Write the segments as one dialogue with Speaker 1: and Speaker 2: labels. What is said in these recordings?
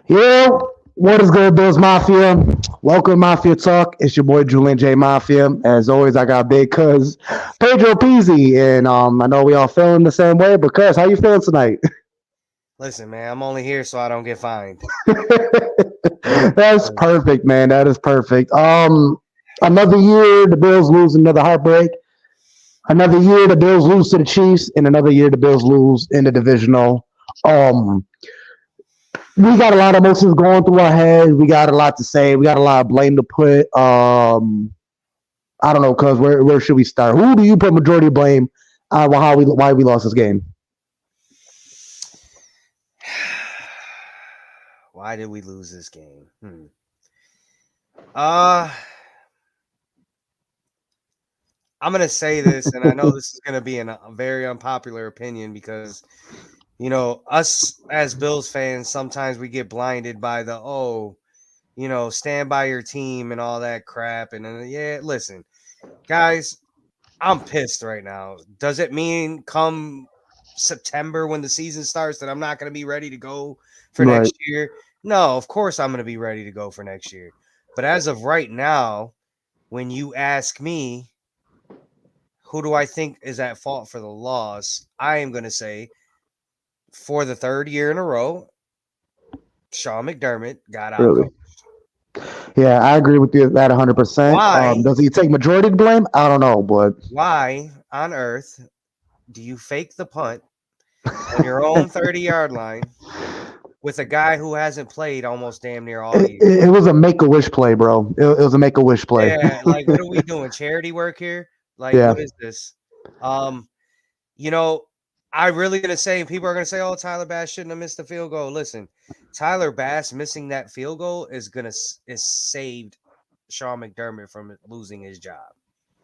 Speaker 1: Yo, what is good, Bills Mafia? Welcome, Mafia Talk. It's your boy Julian J Mafia. As always, I got big cuz Pedro Pizzi, and I know we all feeling the same way. But cuz, how you feeling tonight?
Speaker 2: Listen, man, I'm only here so I don't get fined.
Speaker 1: That's perfect, man. That is perfect. Another year the Bills lose another heartbreak. Another year the Bills lose to the Chiefs, and another year the Bills lose in the divisional. Um, we got a lot of emotions going through our head. We got a lot to say. We got a lot of blame to put. I don't know, cuz where should we start? Who do you put majority blame why we lost this game?
Speaker 2: Why did we lose this game? Uh, I'm gonna say this, and I know this is gonna be a very unpopular opinion because us as Bills fans sometimes we get blinded by the stand by your team and all that crap. And then yeah, listen, guys, I'm pissed right now. Does it mean come September when the season starts that I'm not going to be ready to go for
Speaker 1: Right.
Speaker 2: next year? No, of course I'm going to be ready to go for next year. But as of right now, when you ask me, who do I think is at fault for the loss? I am going to say for the third year in a row, Sean McDermott got out
Speaker 1: Really?
Speaker 2: coached.
Speaker 1: Yeah, I agree with you at 100%.
Speaker 2: Why?
Speaker 1: Does he take majority of the blame? I don't know, but
Speaker 2: Why on earth do you fake the punt on your own 30-yard line with a guy who hasn't played almost damn near all year?
Speaker 1: it was a make a wish play, bro. It was a make a wish play.
Speaker 2: Yeah, like what are we doing? Charity work here? Like
Speaker 1: Yeah,
Speaker 2: what is this? Um, you know, I really gonna say people are gonna say, "Oh, Tyler Bass shouldn't have missed the field goal." Listen, Tyler Bass missing that field goal is saved Sean McDermott from losing his job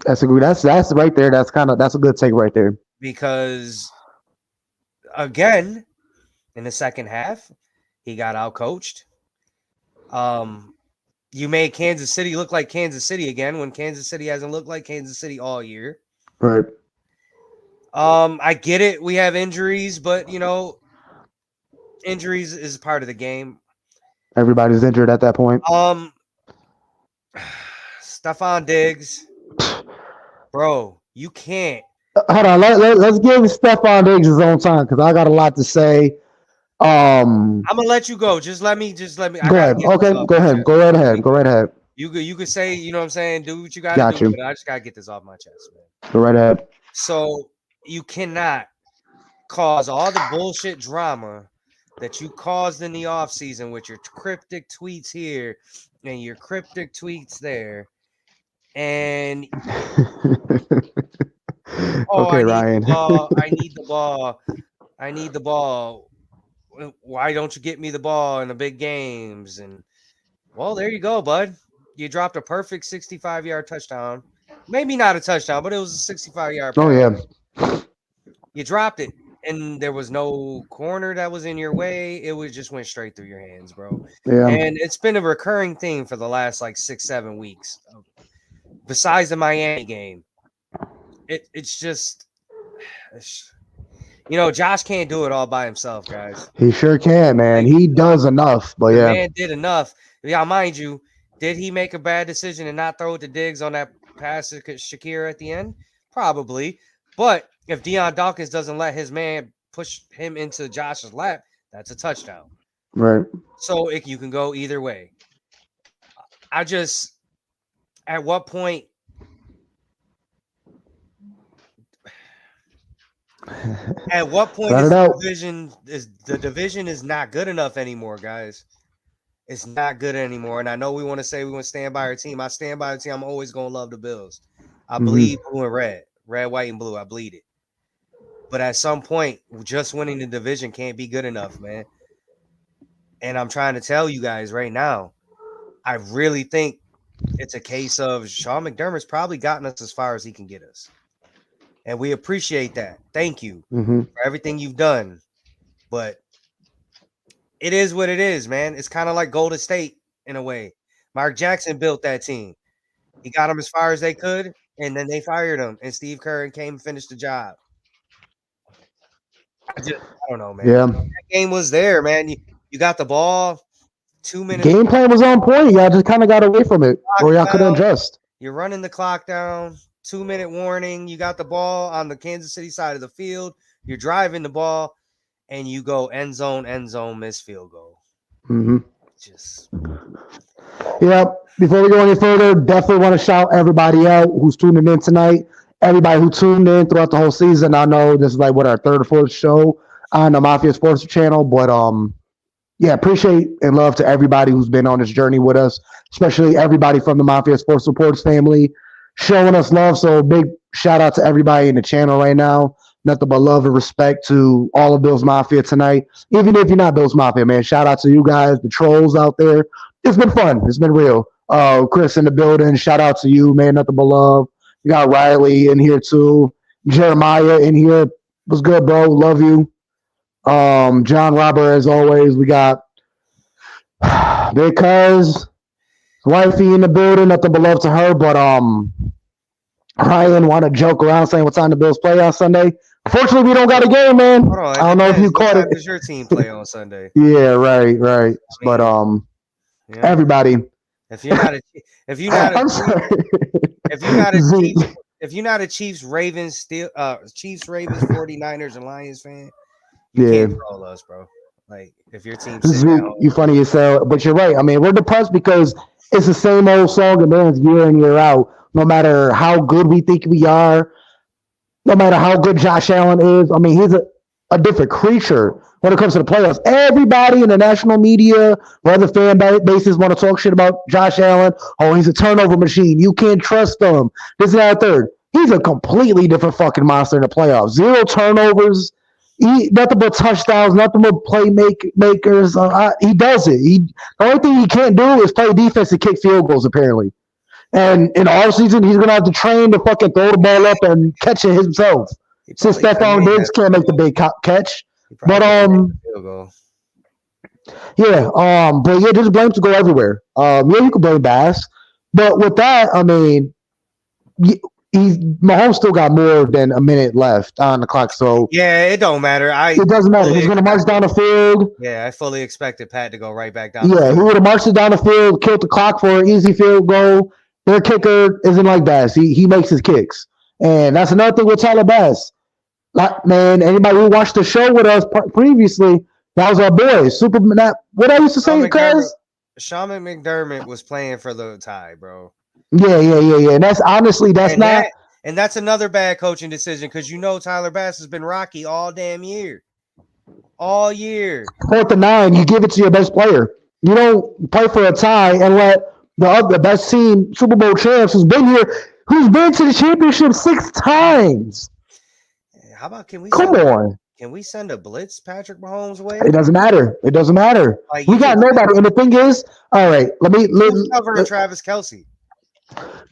Speaker 1: that's a good. That's right there. That's a good take right there.
Speaker 2: because again in the second half he got out coached. Um, you made Kansas City look like Kansas City again when Kansas City hasn't looked like Kansas City all year.
Speaker 1: Right.
Speaker 2: I get it. We have injuries, but injuries is part of the game.
Speaker 1: Everybody's injured at that point.
Speaker 2: Um, Stephon Diggs, bro, you can't.
Speaker 1: Hold on. Let's give Stephon Diggs his own time because I got a lot to say. Um,
Speaker 2: I'm gonna let you go. Just let me. I
Speaker 1: Go
Speaker 2: gotta
Speaker 1: ahead.
Speaker 2: get this
Speaker 1: Okay,
Speaker 2: off
Speaker 1: go
Speaker 2: my
Speaker 1: ahead.
Speaker 2: chest.
Speaker 1: Go right ahead. Go right ahead.
Speaker 2: You could say, you know what I'm saying, do what you gotta
Speaker 1: Got
Speaker 2: do,
Speaker 1: you.
Speaker 2: but I just gotta get this off my chest, man.
Speaker 1: Go right ahead.
Speaker 2: So you cannot cause all the bullshit drama that you caused in the offseason with your cryptic tweets here and your cryptic tweets there. And oh,
Speaker 1: Okay,
Speaker 2: I need the
Speaker 1: Ryan.
Speaker 2: ball. I need the ball. I need the ball. Why don't you get me the ball in the big games? And well, there you go, bud. You dropped a perfect 65-yard touchdown. Maybe not a touchdown, but it was a 65-yard
Speaker 1: Oh
Speaker 2: pass.
Speaker 1: yeah.
Speaker 2: You dropped it, and there was no corner that was in your way. It was just went straight through your hands, bro.
Speaker 1: Yeah.
Speaker 2: And it's been a recurring theme for the last like 6-7 weeks. Besides the Miami game, it's just Josh can't do it all by himself, guys.
Speaker 1: He sure can, man.
Speaker 2: Like
Speaker 1: He does enough. But
Speaker 2: the
Speaker 1: yeah.
Speaker 2: man did enough. Yeah, mind you, did he make a bad decision and not throw it to Diggs on that pass to Shakir at the end? Probably. But if Deion Dawkins doesn't let his man push him into Josh's lap, that's a touchdown.
Speaker 1: Right.
Speaker 2: So you can go either way. I just, at what point,
Speaker 1: Let it out.
Speaker 2: the division is not good enough anymore, guys. It's not good anymore. And I know we want to say we want to stand by our team. I stand by the team. I'm always gonna love the Bills. I
Speaker 1: Hmm.
Speaker 2: bleed blue and red, white, and blue. I bleed it. But at some point, just winning the division can't be good enough, man. And I'm trying to tell you guys right now, I really think it's a case of Sean McDermott's probably gotten us as far as he can get us. And we appreciate that. Thank you
Speaker 1: Hmm.
Speaker 2: for everything you've done. But it is what it is, man. It's kind of like Golden State in a way. Mark Jackson built that team. He got them as far as they could, and then they fired him. And Steve Kerr came and finished the job. I don't know, man.
Speaker 1: Yeah.
Speaker 2: That game was there, man. You got the ball. 2 minutes.
Speaker 1: Game plan was on point. Y'all just kind of got away from it, or y'all couldn't adjust.
Speaker 2: You're running the clock down. 2-minute warning. You got the ball on the Kansas City side of the field. You're driving the ball, and you go end zone, miss field goal.
Speaker 1: Mm-hmm.
Speaker 2: Just.
Speaker 1: Yeah. Before we go any further, definitely want to shout everybody out who's tuning in tonight. Everybody who tuned in throughout the whole season. I know this is like our third or fourth show on the Mafia Sports channel, but yeah, appreciate and love to everybody who's been on this journey with us, especially everybody from the Mafia Sports Supports family showing us love. So big shout out to everybody in the channel right now. Nothing but love and respect to all of Bills Mafia tonight. Even if you're not Bills Mafia, man, shout out to you guys, the trolls out there. It's been fun. It's been real. Chris in the building, shout out to you, man. Nothing but love. You got Riley in here too. Jeremiah in here. What's good, bro? Love you. John Robert, as always. We got Big Cuz, wifey in the building. Nothing but love to her. But Ryan want to joke around saying what time the Bills play on Sunday. Unfortunately, we don't got a game, man.
Speaker 2: Hold on,
Speaker 1: I don't know if you caught it.
Speaker 2: Does your team play on Sunday?
Speaker 1: Yeah, right. But
Speaker 2: yeah.
Speaker 1: everybody.
Speaker 2: If you're not a Chiefs, Ravens, Chiefs, Ravens, 49ers, and Lions fan, you can't troll us, bro. Like if your team's
Speaker 1: you funny yourself, but you're right. I mean, we're depressed because it's the same old song and dance year in, year out. No matter how good we think we are, no matter how good Josh Allen is, I mean, he's a different creature when it comes to the playoffs. Everybody in the national media or other fan bases want to talk shit about Josh Allen. Oh, he's a turnover machine. You can't trust him. This and that third. He's a completely different fucking monster in the playoffs. 0 turnovers. Nothing but touchdowns, nothing but playmakers. He does it. The only thing he can't do is play defense and kick field goals, apparently. And in the offseason, he's going to have to train to fucking throw the ball up and catch it himself. Since Stephon Diggs can't make the big catch. But, just blame to go everywhere. You can blame Bass. But with that, I mean, Mahomes still got more than a minute left on the clock, so
Speaker 2: yeah, it don't matter.
Speaker 1: It doesn't matter. He's going to march down the field.
Speaker 2: Yeah, I fully expected Pat to go right back down.
Speaker 1: Yeah, he would have marched it down the field, killed the clock for an easy field goal. Their kicker isn't like Bass. He makes his kicks, and that's another thing with Tyler Bass. Like, man, anybody who watched the show with us previously, that was our boy, Superman. What I used to say, cuz
Speaker 2: Sean McDermott was playing for the tie, bro.
Speaker 1: Yeah. And that's honestly,
Speaker 2: and that's another bad coaching decision because Tyler Bass has been rocky all damn year. All year.
Speaker 1: 4th and 9, you give it to your best player. You don't play for a tie and let the best team, Super Bowl champs, who's been to the championship 6 times.
Speaker 2: How about can we send a blitz Patrick Mahomes' way?
Speaker 1: It doesn't matter. Like, we got nobody. And the thing is, all right, let me
Speaker 2: cover Travis Kelce.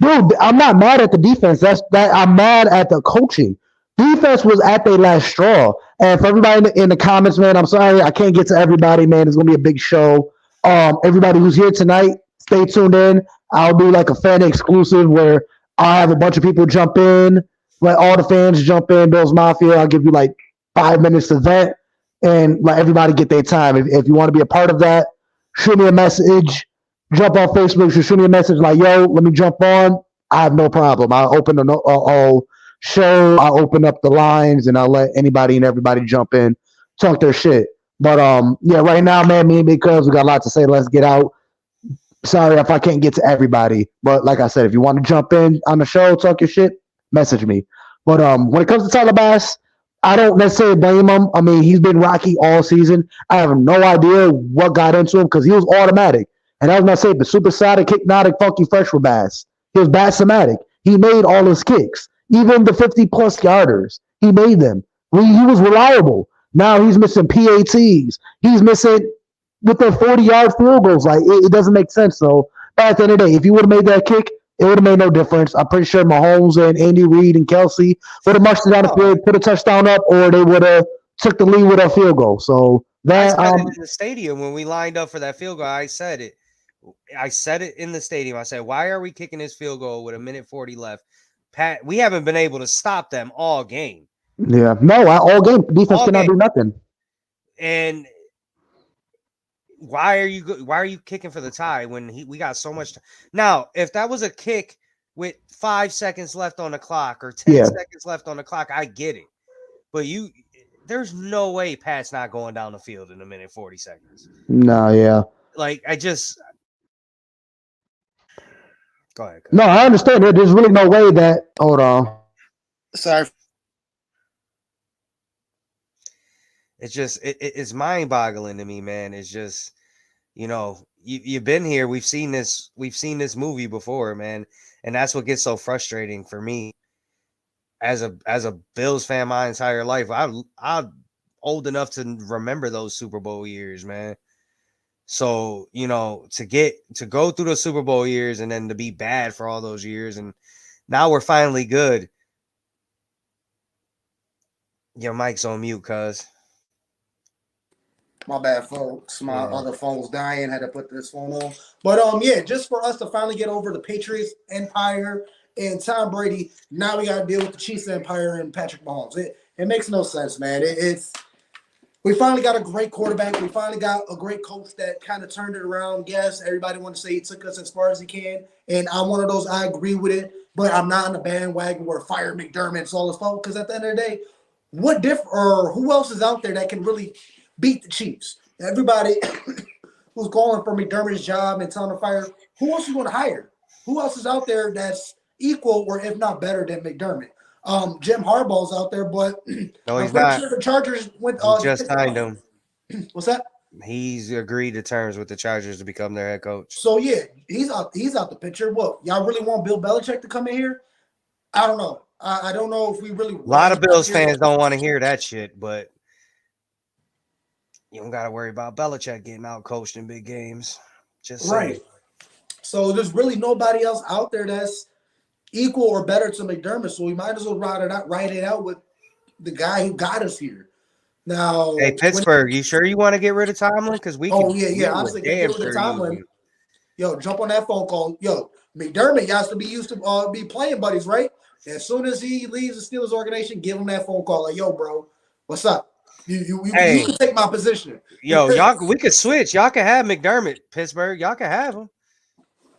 Speaker 1: Dude, I'm not mad at the defense. I'm mad at the coaching. Defense was at their last straw. And for everybody in the comments, man, I'm sorry I can't get to everybody, man. It's gonna be a big show. Everybody who's here tonight, stay tuned in. I'll do like a fan exclusive where I'll have a bunch of people jump in, let all the fans jump in. Bills Mafia. I'll give you like 5 minutes to vent and let everybody get their time. If you want to be a part of that, shoot me a message. Jump on Facebook. Shoot me a message like, yo, let me jump on. I have no problem. I'll open the show. I'll open up the lines and I'll let anybody and everybody jump in, talk their shit. But right now, man, me and Big Cuz, we got a lot to say. Let's get out. Sorry if I can't get to everybody. But like I said, if you want to jump in on the show, talk your shit, message me. But when it comes to Tyler Bass, I don't necessarily blame him. I mean, he's been rocky all season. I have no idea what got into him because he was automatic. And I was going to say, the supersonic, hypnotic, funky freshman Bass. He was Bass-somatic. He made all his kicks. Even the 50-plus yarders, he made them. He was reliable. Now he's missing PATs. He's missing with the 40-yard field goals. Like, it doesn't make sense. So, but at the end of the day, if he would have made that kick, it would have made no difference. I'm pretty sure Mahomes and Andy Reid and Kelce would have marched it down the field, put a touchdown up, or they would have took the lead with a field goal. So that
Speaker 2: I said it in the stadium when we lined up for that field goal. I said it in the stadium. I said, why are we kicking this field goal with 1:40 left? Pat, we haven't been able to stop them all game.
Speaker 1: Yeah, no, all game. Defense cannot do nothing.
Speaker 2: And why are you kicking for the tie when we got so much now? If that was a kick with 5 seconds left on the clock or 10
Speaker 1: Yeah.
Speaker 2: seconds left on the clock, I get it. But there's no way Pat's not going down the field in a minute 40 seconds.
Speaker 1: No, yeah.
Speaker 2: Like go ahead.
Speaker 1: No, I understand. There's really no way that. Hold on.
Speaker 3: Sorry.
Speaker 2: It's just it's mind boggling to me, man. It's just you've been here. We've seen this movie before, man, and that's what gets so frustrating for me as a Bills fan my entire life. I'm old enough to remember those Super Bowl years, man. So to go through those Super Bowl years and then to be bad for all those years, and now we're finally good. Your mic's on mute, cuz.
Speaker 3: My bad, folks. My
Speaker 2: Yeah.
Speaker 3: other phone's dying. Had to put this phone on. But yeah, just for us to finally get over the Patriots empire and Tom Brady, now we got to deal with the Chiefs empire and Patrick Mahomes. It makes no sense, man. We finally got a great quarterback. We finally got a great coach that kind of turned it around. Yes, everybody want to say he took us as far as he can, and I'm one of those. I agree with it, but I'm not on the bandwagon where fire McDermott's all his fault. Because at the end of the day, who else is out there that can really beat the Chiefs? Everybody who's calling for McDermott's job and telling him to fire, who else you want to hire? Who else is out there that's equal or if not better than McDermott? Jim Harbaugh's out there, but
Speaker 2: No, he's
Speaker 3: I'm pretty
Speaker 2: not.
Speaker 3: sure the Chargers went.
Speaker 2: He just signed him.
Speaker 3: What's that?
Speaker 2: He's agreed to terms with the Chargers to become their head coach.
Speaker 3: So yeah, he's out the picture. What, y'all really want Bill Belichick to come in here? I don't know. I don't know if we really.
Speaker 2: A lot of Bills fans don't want to hear that shit, but you don't got to worry about Belichick getting out coached in big games. Just
Speaker 3: right.
Speaker 2: saying.
Speaker 3: So there's really nobody else out there that's equal or better to McDermott. So we might as well ride it out with the guy who got us here. Now,
Speaker 2: hey, Pittsburgh, you sure you want to get rid of Tomlin? Because we can.
Speaker 3: Oh yeah. Honestly, get rid of Tomlin. Yo, jump on that phone call. Yo, McDermott has to be used to be playing buddies, right? As soon as he leaves the Steelers organization, give him that phone call. Like, yo, bro, what's up? You can take my position.
Speaker 2: Yo, y'all, we could switch. Y'all can have McDermott, Pittsburgh. Y'all can have him.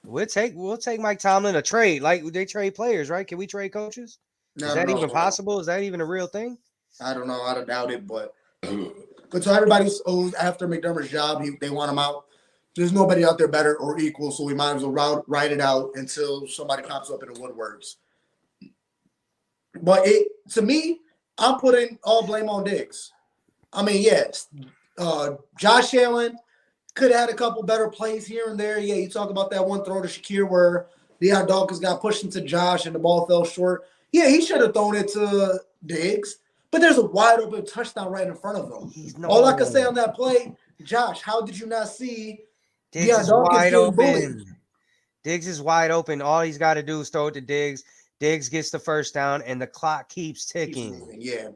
Speaker 2: We'll take Mike Tomlin a trade. Like they trade players, right? Can we trade coaches? Is that even possible? Is that even a real thing?
Speaker 3: I don't know. I doubt it, but so everybody's after McDermott's job. They want him out. There's nobody out there better or equal, so we might as well ride it out until somebody pops up in the woodworks. But to me, I'm putting all blame on Diggs. I mean, yes, Josh Allen could have had a couple better plays here and there. Yeah, you talk about that one throw to Shakir where Deion Dawkins got pushed into Josh and the ball fell short. Yeah, he should have thrown it to Diggs, but there's a wide open touchdown right in front of him. All I can say on that play, Josh, how did you not see
Speaker 2: Diggs is wide open? Diggs is wide open. All he's got to do is throw it to Diggs. Diggs gets the first down, and the clock keeps ticking.
Speaker 3: Yeah,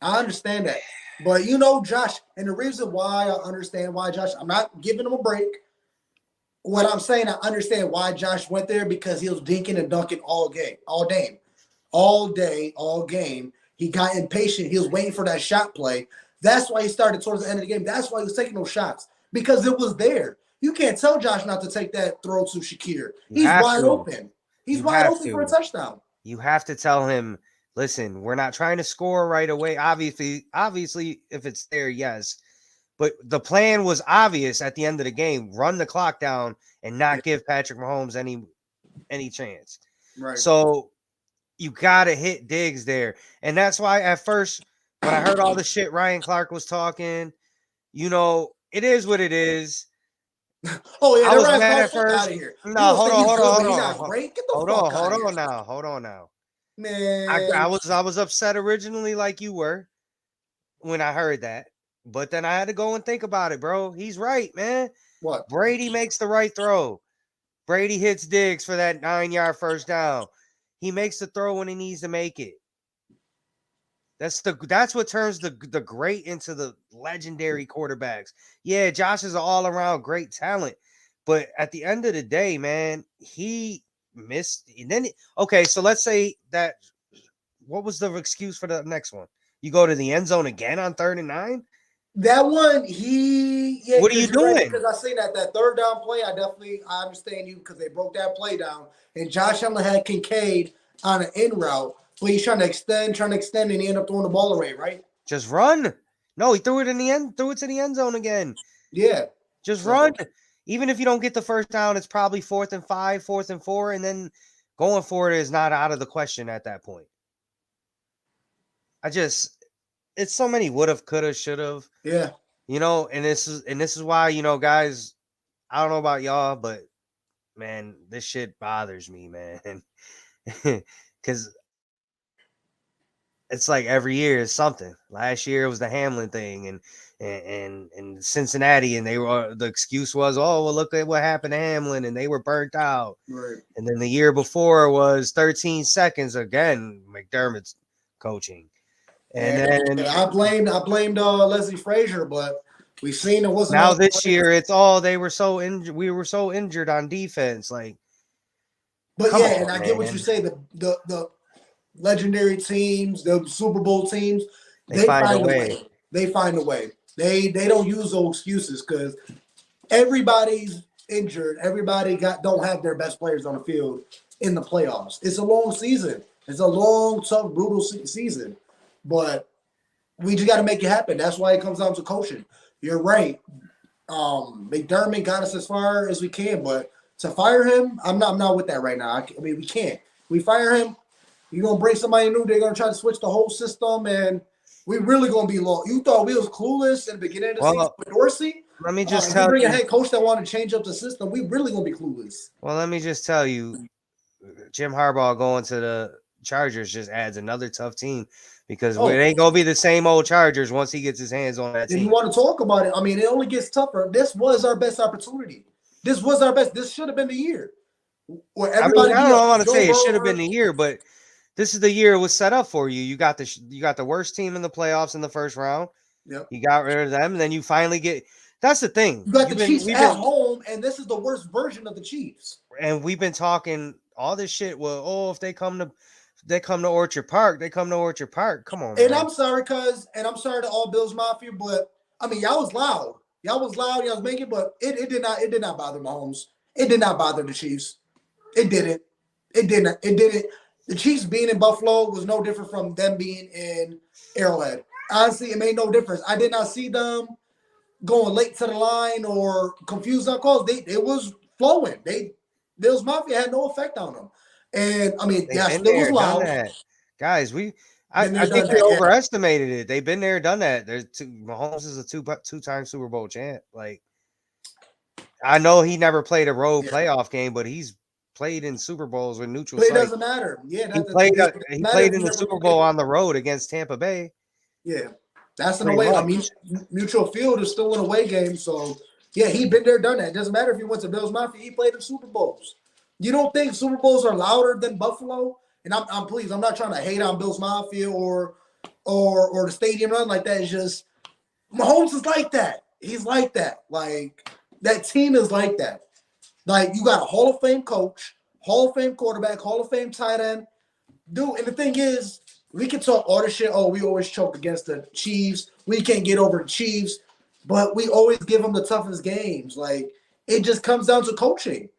Speaker 3: I understand that. But Josh, and the reason why I understand why Josh, I'm not giving him a break. What I'm saying, I understand why Josh went there because he was dinking and dunking all day. He got impatient. He was waiting for that shot play. That's why he started towards the end of the game. That's why he was taking those shots because it was there. You can't tell Josh not to take that throw to Shakir. He's wide open. He's wide open for a touchdown.
Speaker 2: You have to tell him, listen, we're not trying to score right away. Obviously, if it's there, yes. But the plan was obvious at the end of the game. Run the clock down and not give Patrick Mahomes any chance.
Speaker 3: Right.
Speaker 2: So you got to hit Diggs there. And that's why at first, when I heard all the shit Ryan Clark was talking, it is what it is.
Speaker 3: Oh yeah,
Speaker 2: I was mad at first.
Speaker 3: Out of here.
Speaker 2: No, hold on.
Speaker 3: Hold on
Speaker 2: now.
Speaker 3: Man,
Speaker 2: I was upset originally, like you were, when I heard that. But then I had to go and think about it, bro. He's right, man.
Speaker 3: What?
Speaker 2: Brady makes the right throw. Brady hits Diggs for that 9-yard first down. He makes the throw when he needs to make it. That's what turns the great into the legendary quarterbacks. Yeah, Josh is an all-around great talent, but at the end of the day, man, he missed. And then so let's say that. What was the excuse for the next one? You go to the end zone again on 3rd and 9.
Speaker 3: That one,
Speaker 2: What are you doing?
Speaker 3: Because I seen that third down play, I understand you because they broke that play down. And Josh Allen had Kincaid on an in route, but he's trying to extend, and he ended up throwing the ball away, right?
Speaker 2: Just run. No, he threw it to the end zone again.
Speaker 3: Yeah.
Speaker 2: Just run. Even if you don't get the first down, it's probably 4th and 5, 4th and 4, and then going for it is not out of the question at that point. It's so many would have, could have, should have.
Speaker 3: Yeah.
Speaker 2: And this is why, guys, I don't know about y'all, but man, this shit bothers me, man. Because it's like every year is something. Last year it was the Hamlin thing and Cincinnati, and the excuse was, oh, well, look at what happened to Hamlin, and they were burnt out.
Speaker 3: Right.
Speaker 2: And then the year before was 13 seconds again, McDermott's coaching. And then
Speaker 3: I blamed Leslie Frazier, but we've seen it wasn't.
Speaker 2: Now this year it's they were so injured. We were so injured on defense, like.
Speaker 3: But yeah, and I get what you say. The legendary teams, the Super Bowl teams, they find a way. They find a way. They don't use those excuses because everybody's injured. Everybody don't have their best players on the field in the playoffs. It's a long season. It's a long, tough, brutal season. But we just got to make it happen. That's why it comes down to coaching. You're right. McDermott got us as far as we can, but to fire him, I'm not with that right now. I mean, we can't. We fire him. You're gonna bring somebody new. They're gonna try to switch the whole system, and we really gonna be lost. You thought we was clueless in the beginning of the season with Dorsey?
Speaker 2: Let me just tell you.
Speaker 3: Bring a head coach that want to change up the system. We really gonna be clueless.
Speaker 2: Well, let me just tell you, Jim Harbaugh going to the Chargers just adds another tough team because it ain't gonna be the same old Chargers once he gets his hands on that team.
Speaker 3: If you want to talk about it, I mean, it only gets tougher. This was our best opportunity. This was our best. This should have been the year. Where everybody
Speaker 2: I don't want to say it should have been the year, but this is the year it was set up for you. You got the worst team in the playoffs in the first round.
Speaker 3: Yep.
Speaker 2: You got rid of them, and then you finally get. That's the thing.
Speaker 3: You got the Chiefs at home, and this is the worst version of the Chiefs.
Speaker 2: And we've been talking all this shit. Well, if they come to Orchard Park, Come on.
Speaker 3: And
Speaker 2: man.
Speaker 3: I'm sorry, I'm sorry to all Bills Mafia, but I mean, y'all was loud. Y'all was making, but it did not bother Mahomes. It did not bother the Chiefs. It didn't. The Chiefs being in Buffalo was no different from them being in Arrowhead. Honestly, it made no difference. I did not see them going late to the line or confused on calls. It was flowing. Bills Mafia had no effect on them. And I mean, yeah, it was loud.
Speaker 2: Guys, I think we overestimated it. They've been there, done that. Mahomes is a two-time Super Bowl champ. Like, I know he never played a road playoff game, but he's played in Super Bowls with neutral sites.
Speaker 3: But it doesn't matter. Yeah,
Speaker 2: he played in the Super Bowl on the road against Tampa Bay.
Speaker 3: Yeah, that's an away. I mean, neutral field is still an away game. So yeah, he been there, done that. It doesn't matter if he went to Bills Mafia. He played in Super Bowls. You don't think Super Bowls are louder than Buffalo? And I'm pleased. I'm not trying to hate on Bills Mafia or the stadium run like that. It's just Mahomes is like that. He's like that. Like that team is like that. Like you got a Hall of Fame coach, Hall of Fame quarterback, Hall of Fame tight end. Dude, and the thing is, we can talk all this shit. Oh, we always choke against the Chiefs. We can't get over the Chiefs, but we always give them the toughest games. Like it just comes down to coaching.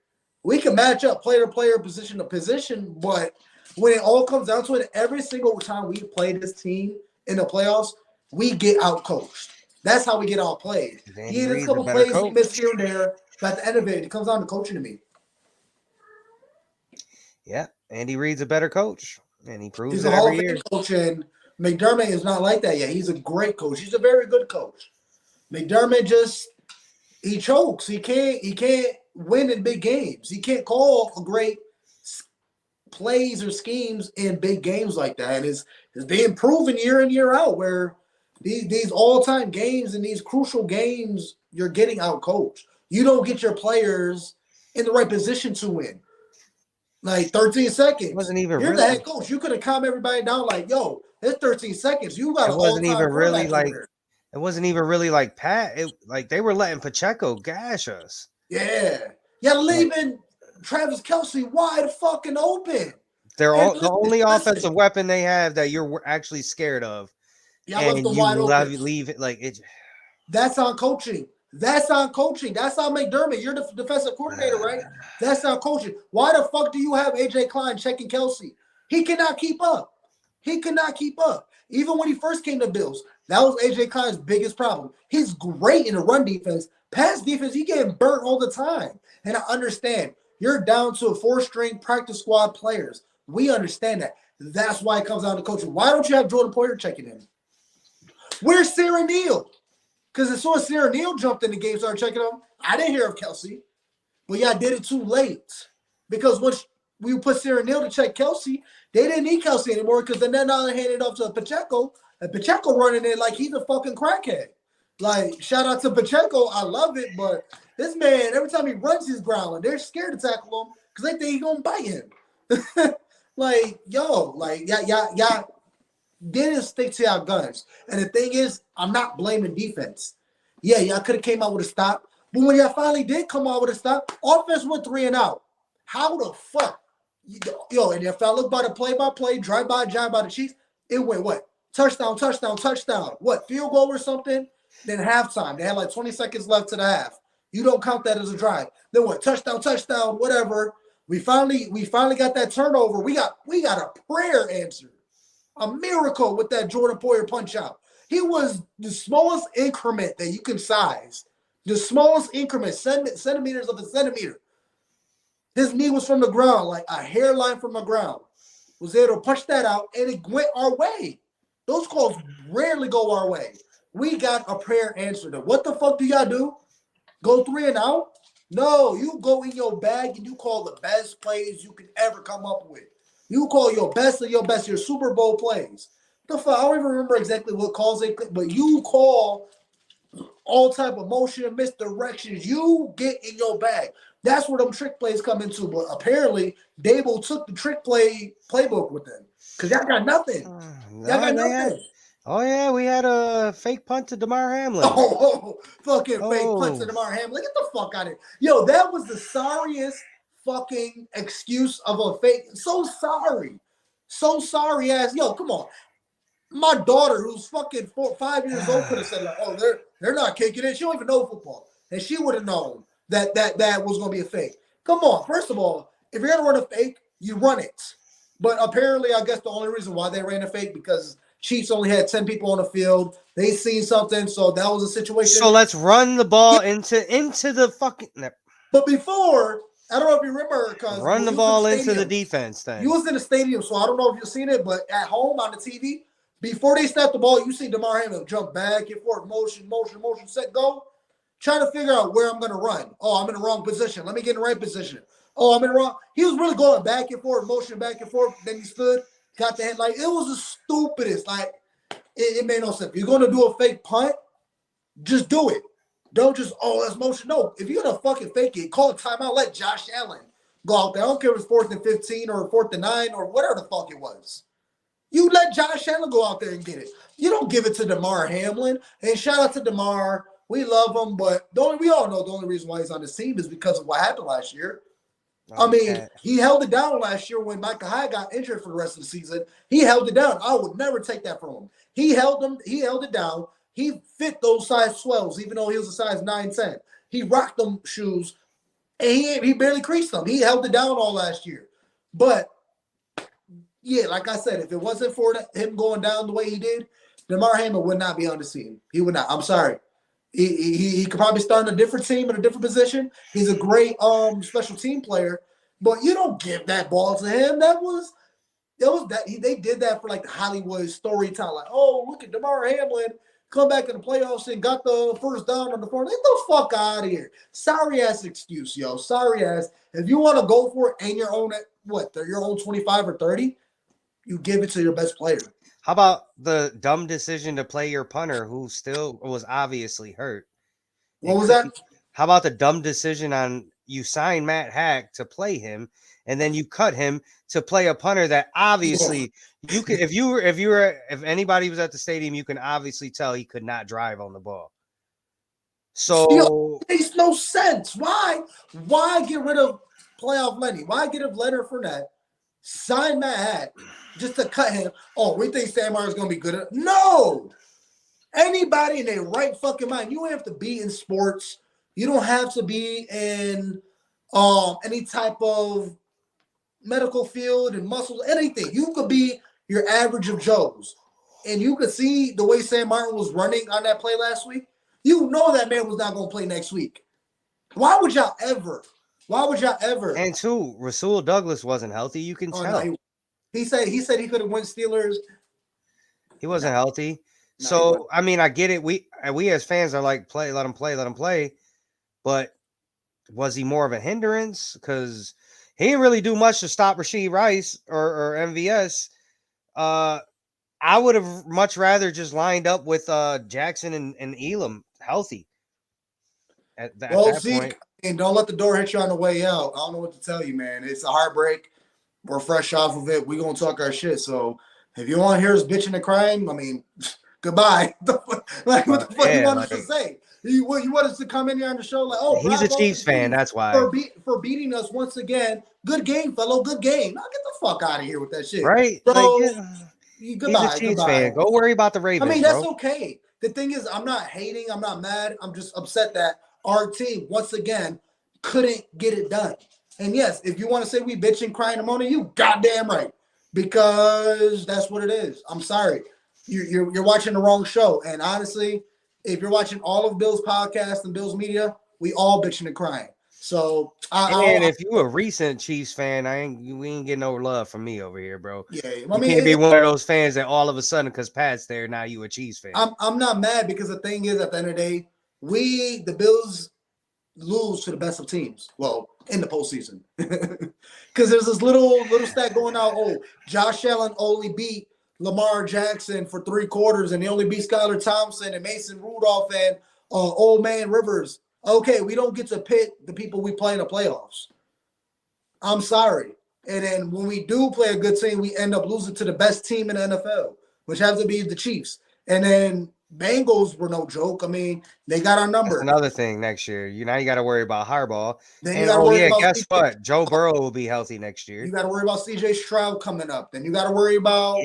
Speaker 3: We can match up player to player, position to position, but when it all comes down to it, every single time we play this team in the playoffs, we get out-coached. That's how we get outplayed. Yeah, there's a couple plays we miss here and there, but at the end of it comes down to coaching to me.
Speaker 2: Yeah, Andy Reid's a better coach, and he proves
Speaker 3: He's
Speaker 2: it
Speaker 3: a Hall
Speaker 2: every
Speaker 3: of
Speaker 2: year.
Speaker 3: Fame coach, and McDermott is not like that yet. He's a great coach. He's a very good coach. McDermott he chokes. He can't win in big games. He can't call a great plays or schemes in big games like that. And it's being proven year in, year out where these all-time games and these crucial games, you're getting out-coached. You don't get your players in the right position to win. Like 13 seconds.
Speaker 2: It wasn't even
Speaker 3: You're
Speaker 2: really,
Speaker 3: the head coach. You could have calmed everybody down like, yo, it's 13 seconds. You got
Speaker 2: it
Speaker 3: an
Speaker 2: wasn't
Speaker 3: all-time
Speaker 2: even really
Speaker 3: quarterback
Speaker 2: like
Speaker 3: over
Speaker 2: it wasn't even really like Pat. Like they were letting Pacheco gash us.
Speaker 3: there. Yeah. You're leaving Travis Kelce wide fucking open.
Speaker 2: They're the only offensive weapon they have that you're actually scared of.
Speaker 3: Yeah,
Speaker 2: and
Speaker 3: left them
Speaker 2: you
Speaker 3: wide open.
Speaker 2: leave it like it.
Speaker 3: That's on coaching. That's on coaching. That's on McDermott. You're the defensive coordinator, right? That's on coaching. Why the fuck do you have AJ Klein checking Kelsey? He cannot keep up. He cannot keep up. Even when he first came to Bills, that was AJ Klein's biggest problem. He's great in the run defense. Pass defense, he getting burnt all the time. And I understand. You're down to a 4-string practice squad players. We understand that. That's why it comes down to coaching. Why don't you have Jordan Poyer checking him? Where's Sarah Neal? Because as soon as Sarah Neal jumped in the game, started checking him, I didn't hear of Kelsey. But yeah, I did it too late. Because once we put Sarah Neal to check Kelsey, they didn't need Kelsey anymore because then they're not handing it off to Pacheco. And Pacheco running it like he's a fucking crackhead. Like, shout out to Pacheco. I love it, but this man, every time he runs, he's growling. They're scared to tackle him because they think he's going to bite him. Like, yo, like, y'all didn't stick to y'all guns. And the thing is, I'm not blaming defense. Yeah, y'all could have came out with a stop. But when y'all finally did come out with a stop, offense went 3 and out. How the fuck? Yo, and if I look by the play-by-play, drive-by the Chiefs, it went what? Touchdown, touchdown, touchdown. What, field goal or something? Then halftime. They had like 20 seconds left to the half. You don't count that as a drive. Then what? Touchdown, touchdown, whatever. We finally got that turnover. We got a prayer answered. A miracle with that Jordan Poyer punch out. He was the smallest increment that you can size. The smallest increment, centimeters of a centimeter. His knee was from the ground, like a hairline from the ground. Was able to punch that out, and it went our way. Those calls rarely go our way. We got a prayer answered. What the fuck do y'all do? Go 3 and out? No, you go in your bag and you call the best plays you can ever come up with. You call your best of your best, your Super Bowl plays. The fuck, I don't even remember exactly what calls they, but you call all type of motion, misdirections. You get in your bag. That's where them trick plays come into. But apparently, Dable took the trick play playbook with them because y'all got nothing. Y'all got nothing.
Speaker 2: Oh yeah, we had a fake punt to DeMar Hamlin.
Speaker 3: Fake punt to DeMar Hamlin. Get the fuck out of here. Yo, that was the sorriest fucking excuse of a fake. So sorry. So sorry ass. Yo, come on. My daughter, who's fucking 5 years old, could have said, like, oh, they're not kicking it. She don't even know football. And she would have known that was going to be a fake. Come on. First of all, if you're going to run a fake, you run it. But apparently, I guess the only reason why they ran a fake because Chiefs only had 10 people on the field. They seen something, so that was a situation.
Speaker 2: So let's run the ball into the fucking.
Speaker 3: But before, I don't know if you remember, because
Speaker 2: run the ball into the defense. Then
Speaker 3: you was in the stadium, so I don't know if you've seen it, but at home on the TV, before they snap the ball, you see DeMar Hamlin jump back and forth, motion, set, go, trying to figure out where I'm going to run. Oh, I'm in the wrong position. Let me get in the right position. Oh, I'm in the wrong. He was really going back and forth, motion back and forth. Then he stood. Got the head. Like, it was the stupidest. Like, it made no sense. If you're going to do a fake punt, just do it. Don't just, that's motion. No, if you're going to fucking fake it, call a timeout. Let Josh Allen go out there. I don't care if it's 4th and 15 or 4th and 9 or whatever the fuck it was. You let Josh Allen go out there and get it. You don't give it to DeMar Hamlin. And shout out to DeMar. We love him, but we all know the only reason why he's on the team is because of what happened last year. I mean, he held it down last year when Micah Hyde got injured for the rest of the season. He held it down. I would never take that from him. He held it down. He fit those size 12s, even though he was a size 9-10. He rocked them shoes, and he barely creased them. He held it down all last year. But, yeah, like I said, if it wasn't for him going down the way he did, DeMar Hamlin would not be on the team. He would not. I'm sorry. He could probably start in a different team in a different position. He's a great special team player, but you don't give that ball to him. They did that for like the Hollywood storytelling. Like, oh, look at DeMar Hamlin come back in the playoffs and got the first down on the front. Get the fuck out of here. Sorry ass excuse, yo. Sorry ass. If you want to go for it and you're on your own 25 or 30, you give it to your best player.
Speaker 2: How about the dumb decision to play your punter who still was obviously hurt?
Speaker 3: What was that?
Speaker 2: How about the dumb decision on you sign Matt Hack to play him and then you cut him to play a punter that obviously you could if anybody was at the stadium, you can obviously tell he could not drive on the ball. So
Speaker 3: it makes no sense. Why get rid of playoff Lenny? Why get rid of Leonard Fournette? Sign Matt Hack just to cut him. Oh, we think Sam Martin's going to be good. No. Anybody in their right fucking mind. You don't have to be in sports. You don't have to be in any type of medical field and muscles, anything. You could be your average of Joes. And you could see the way Sam Martin was running on that play last week. You know that man was not going to play next week. Why would y'all ever?
Speaker 2: And two, Rasul Douglas wasn't healthy. You can tell.
Speaker 3: No, he said he could have won Steelers.
Speaker 2: He wasn't healthy. So I mean, I get it. We as fans are like, let him play. But was he more of a hindrance? Because he didn't really do much to stop Rashee Rice or MVS. I would have much rather just lined up with Jackson and Elam healthy at that point.
Speaker 3: And don't let the door hit you on the way out. I don't know what to tell you, man. It's a heartbreak. We're fresh off of it. We're going to talk our shit. So if you want to hear us bitching and crying, I mean, goodbye. Like, what the fuck you want us to say? You want us to come in here on the show like, oh,
Speaker 2: he's a Chiefs fan. That's why.
Speaker 3: For beating us once again. Good game, fellow. Good game. Now get the fuck out of here with that shit.
Speaker 2: Right?
Speaker 3: So,
Speaker 2: goodbye. He's a Chiefs fan. Go worry about the Ravens.
Speaker 3: I mean, that's okay. The thing is, I'm not hating. I'm not mad. I'm just upset that our team, once again, couldn't get it done. And yes, if you want to say we bitch and cry in the morning, you goddamn right. Because that's what it is. I'm sorry. You're watching the wrong show. And honestly, if you're watching all of Bill's podcast and Bill's media, we all bitching and crying. So
Speaker 2: if you a recent Chiefs fan, we ain't getting no love from me over here, bro.
Speaker 3: Yeah,
Speaker 2: you can't be one of those fans that all of a sudden, because Pat's there, now you a Chiefs fan.
Speaker 3: I'm not mad because the thing is, at the end of the day, the Bills lose to the best of teams. Well, in the postseason, because there's this little stat going out. Oh, Josh Allen only beat Lamar Jackson for 3 quarters, and they only beat Skylar Thompson and Mason Rudolph and Old Man Rivers. Okay, we don't get to pit the people we play in the playoffs. I'm sorry. And then when we do play a good team, we end up losing to the best team in the NFL, which has to be the Chiefs. And then Bengals were no joke. I mean, they got our number.
Speaker 2: That's another thing next year. You got to worry about Harbaugh.
Speaker 3: Then you got to worry about
Speaker 2: guess what? Joe Burrow will be healthy next year.
Speaker 3: You got to worry about CJ Stroud coming up. Then you got to worry about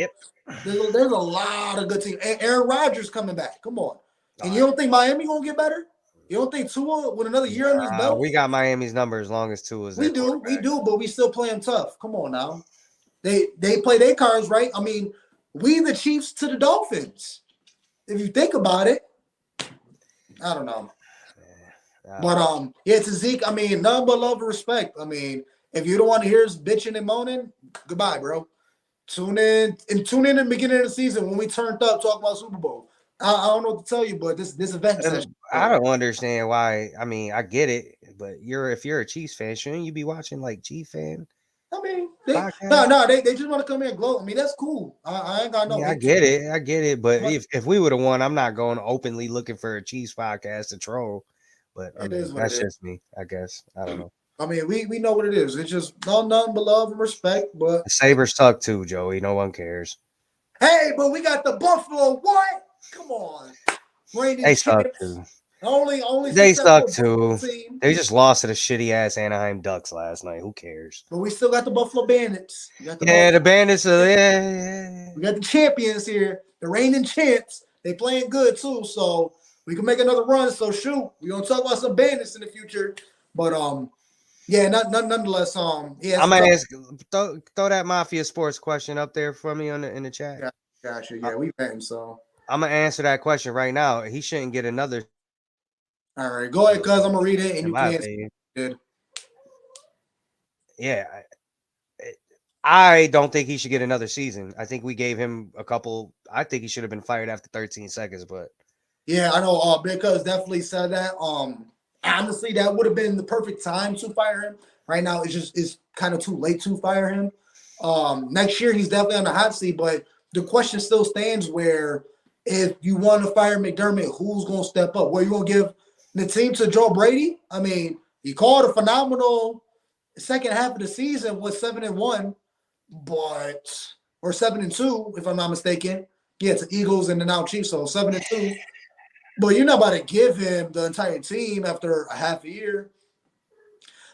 Speaker 3: there's a lot of good teams. And Aaron Rodgers coming back. Come on. And you don't think Miami gonna get better? You don't think Tua with another year on his belt?
Speaker 2: We got Miami's number as long as Tua's there.
Speaker 3: We do, but we still play them tough. Come on now. They play their cards right. I mean, we the Chiefs to the Dolphins. If you think about it, I don't know. But to Zeke, I mean, none but love and respect. I mean, if you don't want to hear us bitching and moaning, goodbye, bro. Tune in in the beginning of the season when we turned up talking about Super Bowl. I don't know what to tell you, but this event session.
Speaker 2: I don't understand why. I mean, I get it, but if you're a Chiefs fan, shouldn't you be watching like Chiefs fan?
Speaker 3: I mean, they just want to come in and gloat. I mean, that's cool. I ain't got no.
Speaker 2: I get it. But if we would have won, I'm not going openly looking for a Chiefs podcast to troll. But I mean, that's just me, I guess. I don't know.
Speaker 3: I mean, we know what it is. It's just nothing but love and respect. But
Speaker 2: the Sabres suck too, Joey. No one cares.
Speaker 3: Hey, but we got the Buffalo what? Come on.
Speaker 2: They suck too.
Speaker 3: Only
Speaker 2: they suck too. They just lost to the shitty ass Anaheim Ducks last night. Who cares?
Speaker 3: But we still got the Buffalo Bandits.
Speaker 2: The Bandits are
Speaker 3: We got the champions here, the reigning champs. They playing good too, so we can make another run. So shoot, we're gonna talk about some Bandits in the future. But nonetheless, I'm
Speaker 2: gonna ask throw that Mafia sports question up there for me in the chat.
Speaker 3: Yeah, gotcha. Yeah, we bet him so.
Speaker 2: I'm gonna answer that question right now. He shouldn't get another.
Speaker 3: All right, go ahead, cuz I'm gonna read it and you can answer.
Speaker 2: Yeah, I don't think he should get another season. I think we gave him a couple. I think he should have been fired after 13 seconds. But
Speaker 3: yeah, I know. Because definitely said that. Honestly, that would have been the perfect time to fire him. Right now, it's kind of too late to fire him. Next year, he's definitely on the hot seat, but the question still stands where if you want to fire McDermott, who's going to step up? Were you going to give the team to Joe Brady? I mean, he called a phenomenal second half of the season with 7-1, or 7-2, if I'm not mistaken. Yeah, it's the Eagles and the now Chiefs, so 7-2. But you're not about to give him the entire team after a half a year.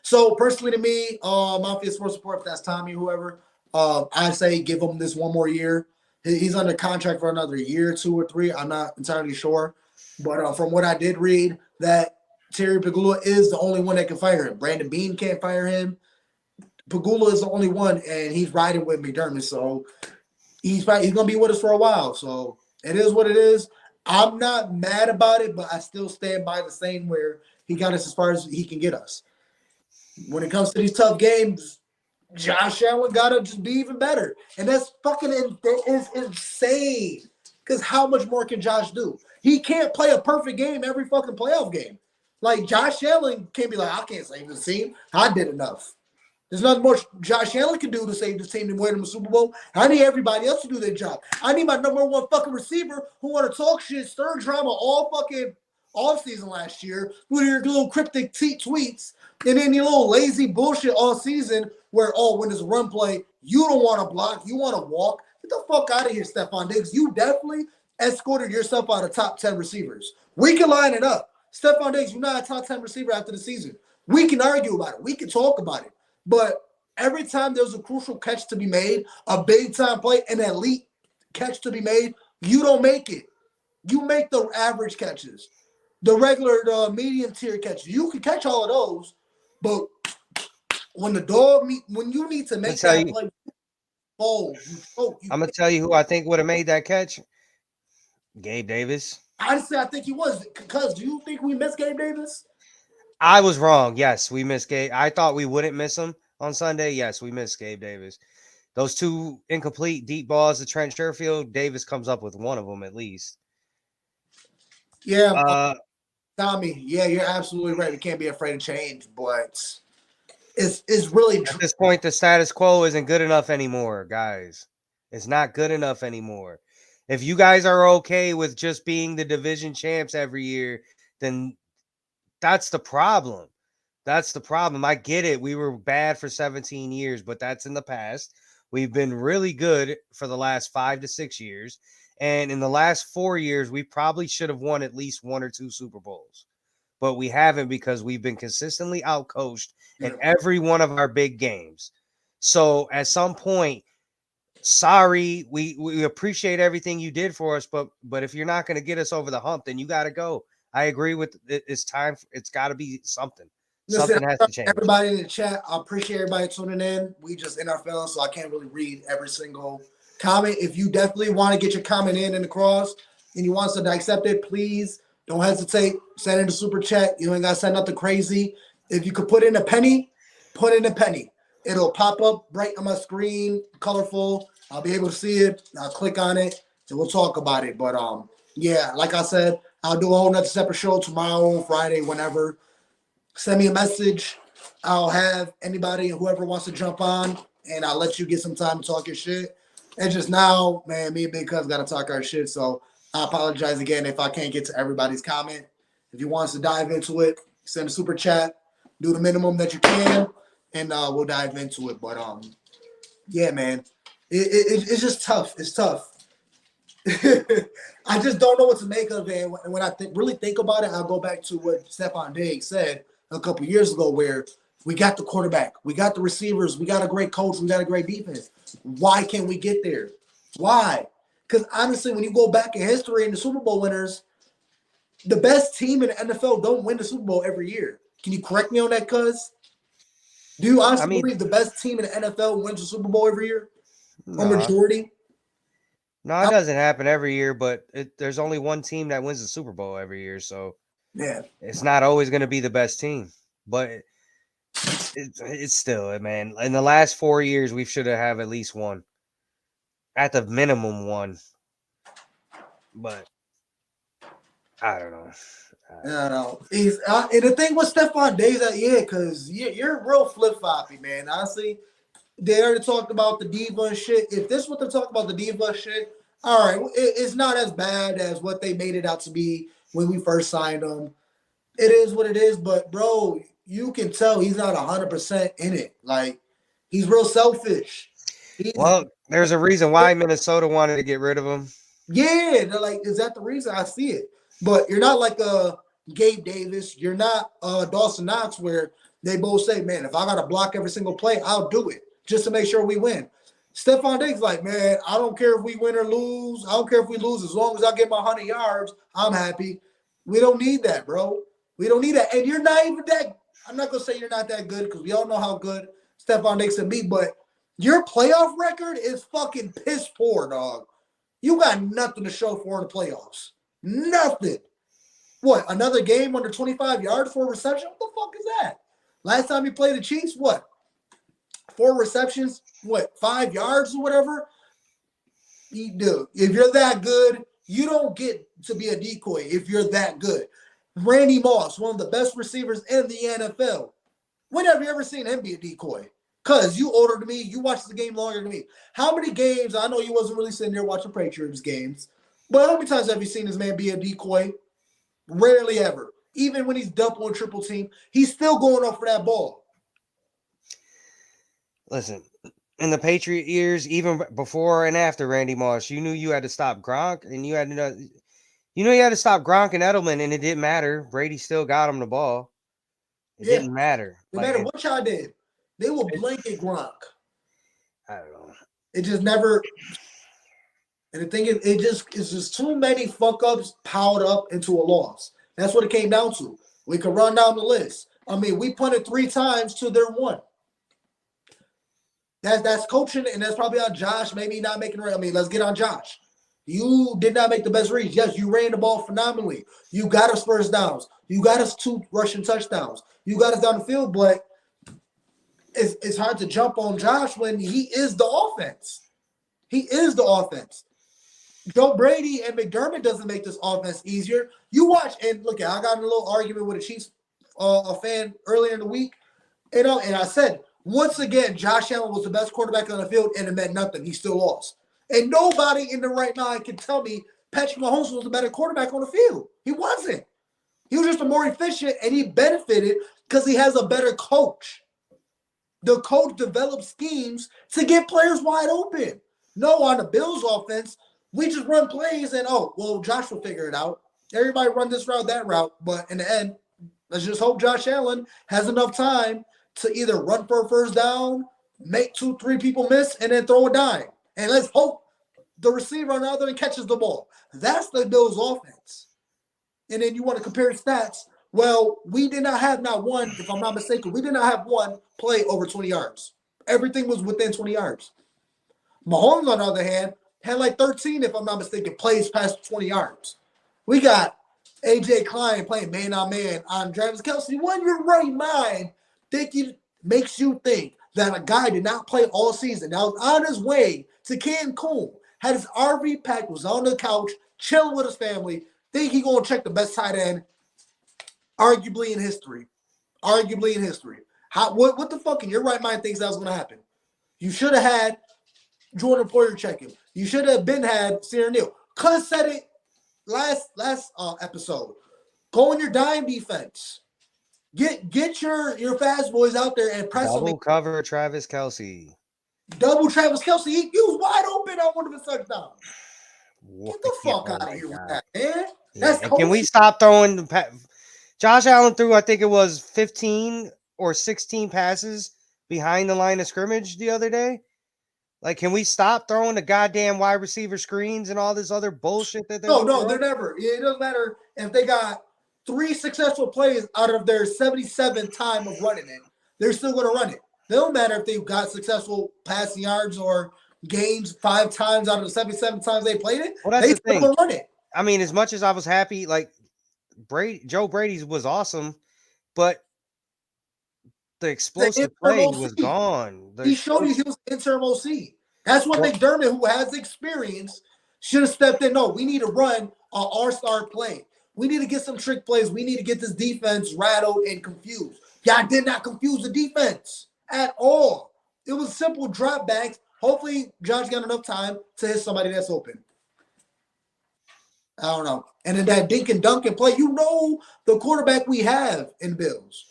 Speaker 3: So personally to me, Mafia Sports Report, if that's Tommy, whoever, I say give him this one more year. He's under contract for another year, 2 or 3. I'm not entirely sure. But from what I did read, that Terry Pegula is the only one that can fire him. Brandon Bean can't fire him. Pegula is the only one, and he's riding with McDermott. So he's going to be with us for a while. So it is what it is. I'm not mad about it, but I still stand by the same where he got us as far as he can get us. When it comes to these tough games, Josh Allen gotta just be even better, and that's insane. Because how much more can Josh do? He can't play a perfect game every fucking playoff game. Like Josh Allen can't be like, I can't save this team. I did enough. There's nothing more Josh Allen can do to save this team and win them a Super Bowl. I need everybody else to do their job. I need my number one fucking receiver who want to talk shit, stir drama all fucking offseason last year with your little cryptic tweets and then your little lazy bullshit all season where, when there's a run play, you don't want to block, you want to walk. Get the fuck out of here, Stephon Diggs. You definitely escorted yourself out of top 10 receivers. We can line it up. Stephon Diggs, you're not a top 10 receiver after the season. We can argue about it. We can talk about it. But every time there's a crucial catch to be made, a big-time play, an elite catch to be made, you don't make it. You make the average catches, the regular, the medium-tier catches. You can catch all of those, but when you need to make that play,
Speaker 2: I'm going to tell you who I think would have made that catch. Gabe Davis.
Speaker 3: Honestly, I think he was. Because do you think we missed Gabe Davis?
Speaker 2: I was wrong. Yes, we missed Gabe. I thought we wouldn't miss him on Sunday. Yes, we missed Gabe Davis. Those 2 incomplete deep balls to Trent Sherfield, Davis comes up with one of them at least.
Speaker 3: Yeah. Tommy, yeah, you're absolutely right. We can't be afraid of change, but it's really
Speaker 2: at this point, the status quo isn't good enough anymore, guys. It's not good enough anymore. If you guys are okay with just being the division champs every year, then that's the problem. That's the problem. I get it. We were bad for 17 years, but that's in the past. We've been really good for the last 5 to 6 years. And in the last 4 years, we probably should have won at least 1 or 2 Super Bowls. But we haven't because we've been consistently outcoached in every one of our big games. So at some point, sorry, we appreciate everything you did for us, but if you're not going to get us over the hump, then you got to go. I agree with it. It's time. It's got to be something. Something has to change.
Speaker 3: Everybody in the chat, I appreciate everybody tuning in. We just in our feelings, so I can't really read every single comment. If you definitely want to get your comment in the cross and you want us to accept it, please don't hesitate. Send in a super chat. You ain't got to send nothing crazy. If you could put in a penny, put in a penny. It'll pop up bright on my screen, colorful. I'll be able to see it. I'll click on it and we'll talk about it. But yeah, like I said, I'll do a whole nother separate show tomorrow, Friday, whenever. Send me a message. I'll have anybody, whoever wants to jump on, and I'll let you get some time to talk your shit. And just now, man, me and Big Cuz got to talk our shit. So I apologize again if I can't get to everybody's comment. If you want us to dive into it, send a super chat. Do the minimum that you can, and we'll dive into it. But yeah, man, it's just tough. It's tough. I just don't know what to make of it. And when I really think about it, I'll go back to what Stephon Diggs said a couple years ago, where we got the quarterback, we got the receivers, we got a great coach, we got a great defense. Why can't we get there? Why? Because honestly, when you go back in history and the Super Bowl winners, the best team in the NFL don't win the Super Bowl every year. Can you correct me on that, cuz? Do you honestly believe the best team in the NFL wins the Super Bowl every year? Or majority?
Speaker 2: No, it doesn't happen every year, but there's only one team that wins the Super Bowl every year. So
Speaker 3: yeah,
Speaker 2: it's not always going to be the best team, but it's still, man. In the last 4 years, we should have at least one, at the minimum one. But I don't know.
Speaker 3: I don't know. And the thing with Stephon Diggs, because you're real flip-floppy, man. Honestly, they already talked about the diva and shit. If this is what they're talking about, the diva shit, all right, it's not as bad as what they made it out to be when we first signed him. It is what it is, but, bro, you can tell he's not 100% in it. Like, he's real selfish.
Speaker 2: Well, there's a reason why Minnesota wanted to get rid of him.
Speaker 3: Yeah, they're like, is that the reason? I see it. But you're not like Gabe Davis. You're not Dawson Knox, where they both say, man, if I got to block every single play, I'll do it just to make sure we win. Stephon Diggs like, man, I don't care if we win or lose. I don't care if we lose. As long as I get my 100 yards, I'm happy. We don't need that, bro. We don't need that. And you're not even that – I'm not going to say you're not that good because we all know how good Stephon Diggs can be, but your playoff record is fucking piss poor, dog. You got nothing to show for in the playoffs. Nothing. What, another game under 25 yards for a reception? What the fuck is that? Last time you played the Chiefs, what? 4 receptions, 5 yards or whatever? You do. If you're that good, you don't get to be a decoy if you're that good. Randy Moss, one of the best receivers in the NFL. When have you ever seen him be a decoy? Because you older than me, you watched the game longer than me. How many games, I know you wasn't really sitting there watching Patriots games, but how many times have you seen this man be a decoy? Rarely ever. Even when he's double and triple team, he's still going up for that ball.
Speaker 2: Listen, in the Patriot years, even before and after Randy Moss, you knew you had to stop Gronk, and you had to stop Gronk and Edelman, and it didn't matter. Brady still got him the ball. It didn't matter.
Speaker 3: No matter what y'all did, they will blanket Gronk.
Speaker 2: I don't know.
Speaker 3: It just never. And the thing is, it's just too many fuck ups piled up into a loss. That's what it came down to. We could run down the list. I mean, we punted 3 times to their 1. That's coaching, and that's probably on Josh. Maybe not making it. I mean, let's get on Josh. You did not make the best reads. Yes, you ran the ball phenomenally. You got us first downs. You got us 2 rushing touchdowns. You got us down the field, but it's hard to jump on Josh when he is the offense. He is the offense. Joe Brady and McDermott doesn't make this offense easier. You watch, and look, I got in a little argument with a Chiefs a fan earlier in the week, and I said, once again, Josh Allen was the best quarterback on the field, and it meant nothing. He still lost. And nobody in the right mind can tell me Patrick Mahomes was the better quarterback on the field. He wasn't. He was just a more efficient, and he benefited because he has a better coach. The coach developed schemes to get players wide open. No, on the Bills offense, we just run plays and, Josh will figure it out. Everybody run this route, that route. But in the end, let's just hope Josh Allen has enough time to either run for a first down, make 2-3 people miss, and then throw a dime. And let's hope the receiver on the other end catches the ball. That's the Bills offense. And then you want to compare stats. Well, we did not have not one, if I'm not mistaken, we did not have one play over 20 yards. Everything was within 20 yards. Mahomes, on the other hand, had like 13, if I'm not mistaken, plays past 20 yards. We got A.J. Klein playing man-on-man on Travis Kelce. When your right mind makes you think that a guy did not play all season, now was on his way to Cancun, had his RV packed, was on the couch, chilling with his family, think he going to check the best tight end, arguably in history. Arguably in history. What the fuck in your right mind thinks that was going to happen? You should have had Jordan Poyer check him. You should have had Sierra Neal. Cuz said it last episode. Go in your dime defense. Get your fast boys out there and press
Speaker 2: Double
Speaker 3: them.
Speaker 2: cover Travis Kelce.
Speaker 3: Double Travis Kelce. He was wide open on one of his touchdowns. Get the fuck out of here with that, man.
Speaker 2: Yeah. Can we stop throwing Josh Allen threw, I think it was 15 or 16 passes behind the line of scrimmage the other day. Like, can we stop throwing the goddamn wide receiver screens and all this other bullshit that they're
Speaker 3: No, they're never. It doesn't matter if they got 3 successful plays out of their 77 time of running it. They're still going to run it. It don't matter if they've got successful passing yards or gains 5 times out of the 77 times they played it.
Speaker 2: Well, that's
Speaker 3: they
Speaker 2: the
Speaker 3: still
Speaker 2: thing.
Speaker 3: going to run it.
Speaker 2: I mean, as much as I was happy, like Joe Brady's was awesome, but the explosive play was gone.
Speaker 3: He showed you he was interim OC. That's what McDermott, who has experience, should have stepped in. No, we need to run an all-star play. We need to get some trick plays. We need to get this defense rattled and confused. Y'all did not confuse the defense at all. It was simple drop backs. Hopefully, Josh got enough time to hit somebody that's open. I don't know. And then that dink and dunk and play, you know the quarterback we have in Bills.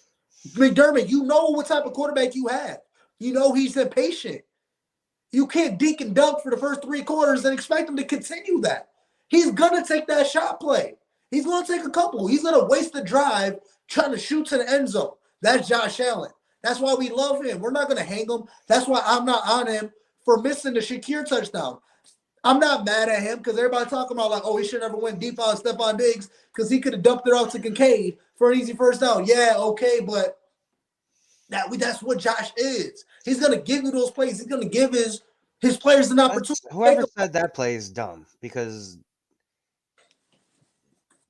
Speaker 3: McDermott, you know what type of quarterback you have. You know he's impatient. You can't dink and dunk for the first 3 quarters and expect him to continue that. He's going to take that shot play. He's going to take a couple. He's going to waste the drive trying to shoot to the end zone. That's Josh Allen. That's why we love him. We're not going to hang him. That's why I'm not on him for missing the Shakir touchdown. I'm not mad at him because everybody talking about like, oh, he should never went deep on Stephon Diggs because he could have dumped it off to Kincaid for an easy first down. Yeah, okay, but that's what Josh is. He's gonna give you those plays. He's gonna give his players an opportunity.
Speaker 2: Whoever said that play is dumb because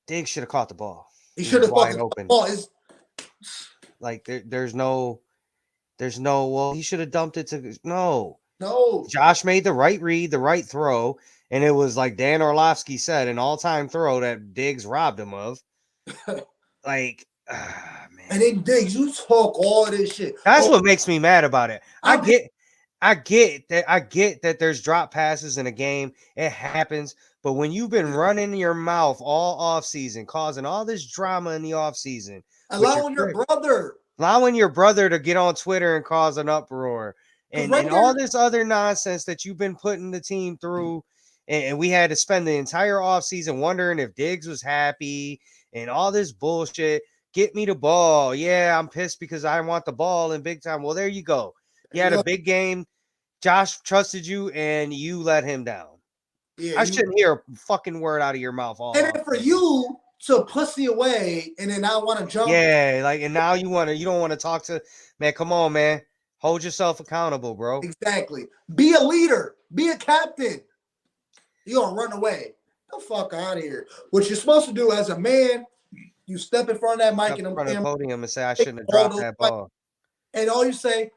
Speaker 2: Diggs should have caught the ball.
Speaker 3: He should have
Speaker 2: wide open.
Speaker 3: Ball.
Speaker 2: Like there's no. Well, he should have dumped it to no. Josh made the right read, the right throw, and it was like Dan Orlovsky said, an all-time throw that Diggs robbed him of. Like, man.
Speaker 3: And then Diggs, you talk all this shit.
Speaker 2: That's what makes me mad about it. I get that there's drop passes in a game. It happens. But when you've been running your mouth all offseason, causing all this drama in the offseason,
Speaker 3: allowing your brother
Speaker 2: to get on Twitter and cause an uproar, and all this other nonsense that you've been putting the team through, and we had to spend the entire offseason wondering if Diggs was happy and all this bullshit. Get me the ball. Yeah, I'm pissed because I want the ball in big time. Well, there you go. You had a big game. Josh trusted you, and you let him down. Yeah, I shouldn't hear a fucking word out of your mouth.
Speaker 3: And then for you to pussy away, and then I want to jump.
Speaker 2: Yeah, like, and now you don't want to talk to, man, come on, man. Hold yourself accountable, bro.
Speaker 3: Exactly. Be a leader. Be a captain. You're going to run away. The fuck out of here. What you're supposed to do as a man, you step in front of that mic
Speaker 2: in front of the podium and say, I shouldn't have dropped that ball.
Speaker 3: And all you say,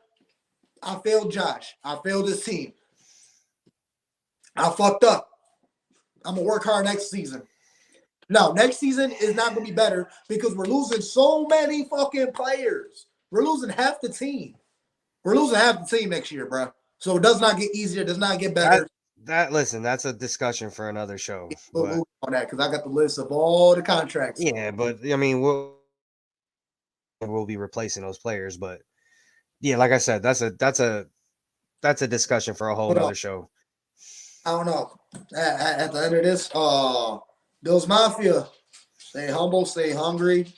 Speaker 3: I failed Josh. I failed this team. I fucked up. I'm going to work hard next season. No, next season is not going to be better because we're losing so many fucking players. We're losing half the team. We're losing half the team next year, bro. So it does not get easier. It does not get better.
Speaker 2: Listen, that's a discussion for another show.
Speaker 3: We'll move on that because I got the list of all the contracts.
Speaker 2: Yeah, but I mean, we'll be replacing those players. But yeah, like I said, that's a discussion for a whole other show.
Speaker 3: I don't know. At the end of this, Bills Mafia, stay humble, stay hungry.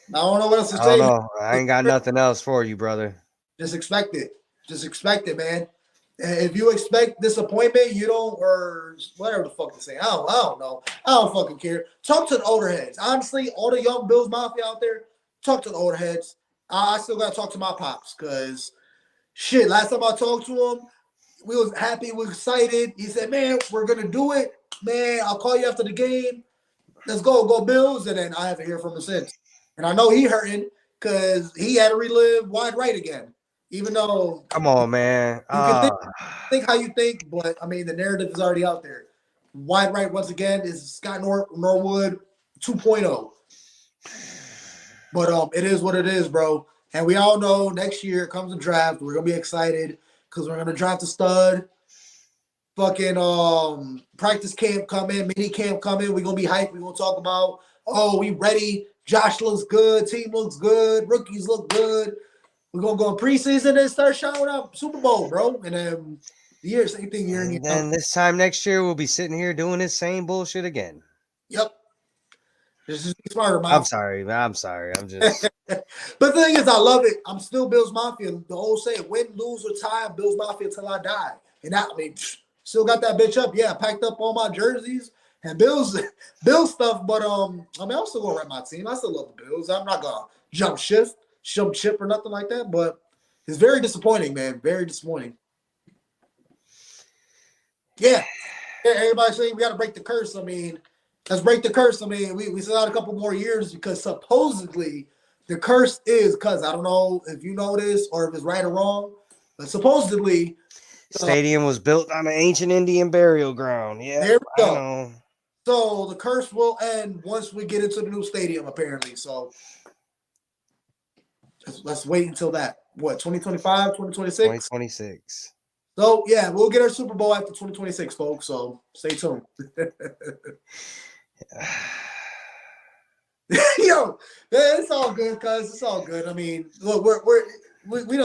Speaker 3: I don't know what else to say.
Speaker 2: I ain't got nothing else for you, brother.
Speaker 3: Just expect it. Just expect it, man. If you expect disappointment, you don't, or whatever the fuck to say. I don't know. I don't fucking care. Talk to the older heads. Honestly, all the young Bills Mafia out there, talk to the older heads. I still got to talk to my pops because, shit, last time I talked to him, we was happy, we was excited. He said, man, we're going to do it. Man, I'll call you after the game. Let's go Bills. And then I haven't heard from him since. And I know he hurting because he had to relive wide right again. Even though,
Speaker 2: come on, man,
Speaker 3: you can think how you think, but I mean the narrative is already out there. Wide right once again is Scott Norwood 2.0. But it is what it is, bro. And we all know next year comes the draft. We're gonna be excited because we're gonna draft a stud. Fucking practice camp coming, mini camp coming. We're gonna be hyped. We're gonna talk about, oh, we ready. Josh looks good. Team looks good. Rookies look good. We're going to go in preseason and start showing up Super Bowl, bro. And then same thing year.
Speaker 2: And then this time next year, we'll be sitting here doing this same bullshit again.
Speaker 3: Yep. This is smarter, man.
Speaker 2: I'm sorry. I'm just.
Speaker 3: But the thing is, I love it. I'm still Bills Mafia. The whole saying, win, lose, or tie, I'm Bills Mafia till I die. And I mean, still got that bitch up. Yeah, I packed up all my jerseys and Bills stuff. But I'm still going to rep my team. I still love the Bills. I'm not going to jump ship or nothing like that, but it's very disappointing, man. Very disappointing. Yeah. Everybody's saying we got to break the curse. I mean, let's break the curse. I mean, we still got a couple more years because supposedly the curse is because I don't know if you know this or if it's right or wrong, but supposedly
Speaker 2: stadium was built on an ancient Indian burial ground. Yeah.
Speaker 3: There we go. So the curse will end once we get into the new stadium, apparently. So let's wait until that. What, 2025, 2026?
Speaker 2: 2026.
Speaker 3: So, yeah, we'll get our Super Bowl after 2026, folks. So, stay tuned. Yo, man, it's all good, cuz. It's all good. I mean, look, we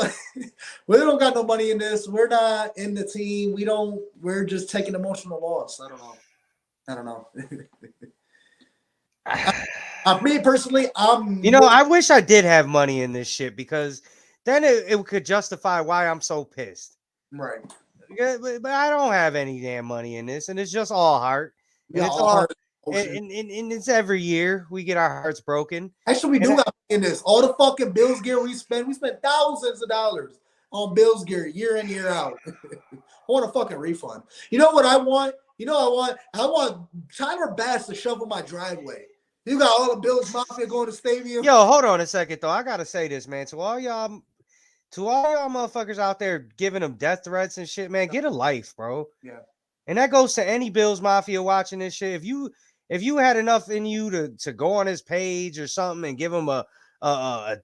Speaker 3: don't got no money in this. We're not in the team. We're just taking emotional loss. I don't know. Me personally,
Speaker 2: I wish I did have money in this shit because then it could justify why I'm so pissed.
Speaker 3: Right.
Speaker 2: Yeah, but I don't have any damn money in this, and it's just all heart, and
Speaker 3: Yeah,
Speaker 2: it's
Speaker 3: all
Speaker 2: all
Speaker 3: heart emotion.
Speaker 2: and it's every year we get our hearts broken.
Speaker 3: Actually, we
Speaker 2: And
Speaker 3: do got in this. All the fucking Bills gear we spend thousands of dollars on Bills gear year in, year out. I want a fucking refund. You know what I want? You know what I want? I want Tyler Bass to shovel my driveway. You got all the Bills Mafia going to stadium.
Speaker 2: Yo, hold on a second though. I gotta say this, man. To all y'all motherfuckers out there giving them death threats and shit, man, get a life, bro.
Speaker 3: Yeah.
Speaker 2: And that goes to any Bills Mafia watching this shit. If you had enough in you to go on his page or something and give him a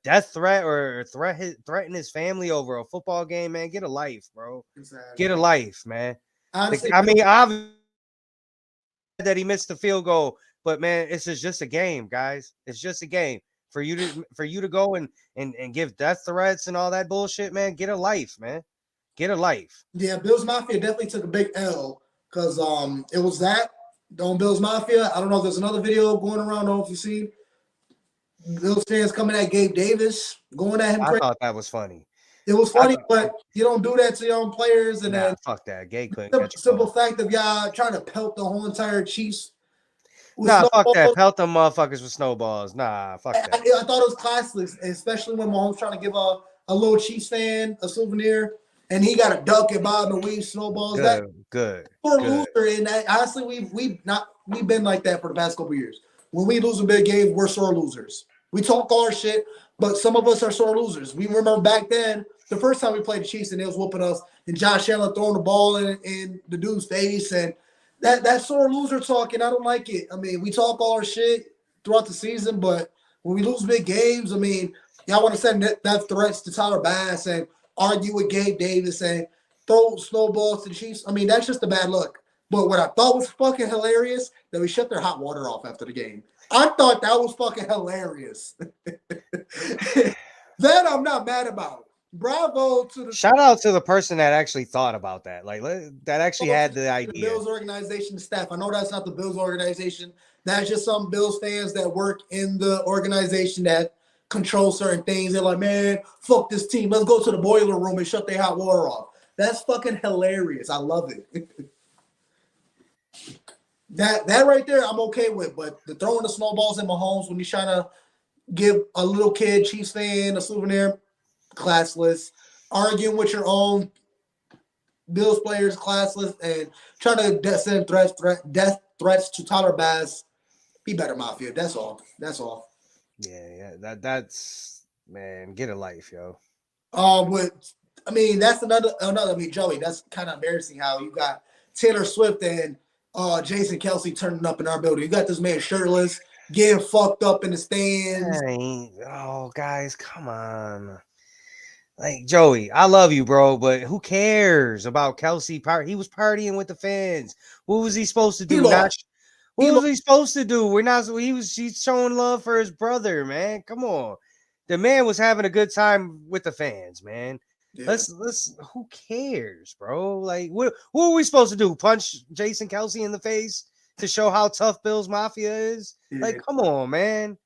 Speaker 2: death threat or threaten his family over a football game, man, get a life, bro.
Speaker 3: Exactly.
Speaker 2: Get a life, man.
Speaker 3: Honestly,
Speaker 2: I mean, obviously that he missed the field goal, but man, it's just a game, guys. It's just a game. For you to go and give death threats and all that bullshit, man, get a life, man. Get a life.
Speaker 3: yeah, Bills Mafia definitely took a big L because it was that on Bills Mafia. I don't know if there's another video going around. I don't know if you see Bills fans coming at Gabe Davis, going at him.
Speaker 2: I
Speaker 3: crazy.
Speaker 2: thought that was funny.
Speaker 3: It was funny, but you don't do that to your own players. And then
Speaker 2: fuck that. Gay couldn't
Speaker 3: the
Speaker 2: catch a
Speaker 3: simple
Speaker 2: ball.
Speaker 3: fact of y'all trying to pelt the whole entire Chiefs. with
Speaker 2: Nah, fuck that.
Speaker 3: snowballs,
Speaker 2: Pelt them motherfuckers with snowballs. Nah, fuck
Speaker 3: I
Speaker 2: that.
Speaker 3: thought it was classless, especially when Mahomes trying to give a little Chiefs fan a souvenir, and he got a duck and Bob and weave snowballs.
Speaker 2: Good.
Speaker 3: We're a loser, and honestly, we've been like that for the past couple of years. When we lose a big game, we're sore losers. We talk all our shit, but some of us are sore losers. We remember back then, the first time we played the Chiefs and they was whooping us, and Josh Allen throwing the ball in the dude's face, and that sore loser talk, and I don't like it. I mean, we talk all our shit throughout the season, but when we lose big games, I mean, y'all want to send death threats to Tyler Bass and argue with Gabe Davis and throw snowballs to the Chiefs. I mean, that's just a bad look. But what I thought was fucking hilarious, that we shut their hot water off after the game. I thought that was fucking hilarious. That I'm not mad about. Bravo to the
Speaker 2: Shout out to the person that actually thought about that. Like that actually had the idea.
Speaker 3: The Bills organization staff. I know that's not the Bills organization. That's just some Bills fans that work in the organization that control certain things. They're like, man, fuck this team. Let's go to the boiler room and shut their hot water off. That's fucking hilarious. I love it. That right there, I'm okay with. But the throwing the snowballs in Mahomes when he's trying to give a little kid, Chiefs fan, a souvenir, classless. Arguing with your own Bills players, classless, and trying to send death threats to Tyler Bass. Be better, Mafia. That's all. That's all.
Speaker 2: Yeah. That's man, get a life, yo.
Speaker 3: But I mean, that's another. I mean, Joey, that's kind of embarrassing how you got Taylor Swift and Jason Kelsey turning up in our building. You got this man shirtless, getting fucked up in the stands.
Speaker 2: Oh, guys, come on. Like, Joey, I love you, bro, but who cares about Kelsey? He was partying with the fans. What was he supposed to do? What was he supposed to do? He's showing love for his brother, man. Come on. The man was having a good time with the fans, man. Yeah. Who cares, bro? Like, what were we supposed to do? Punch Jason Kelsey in the face to show how tough Bills Mafia is? Yeah. Like, come on, man.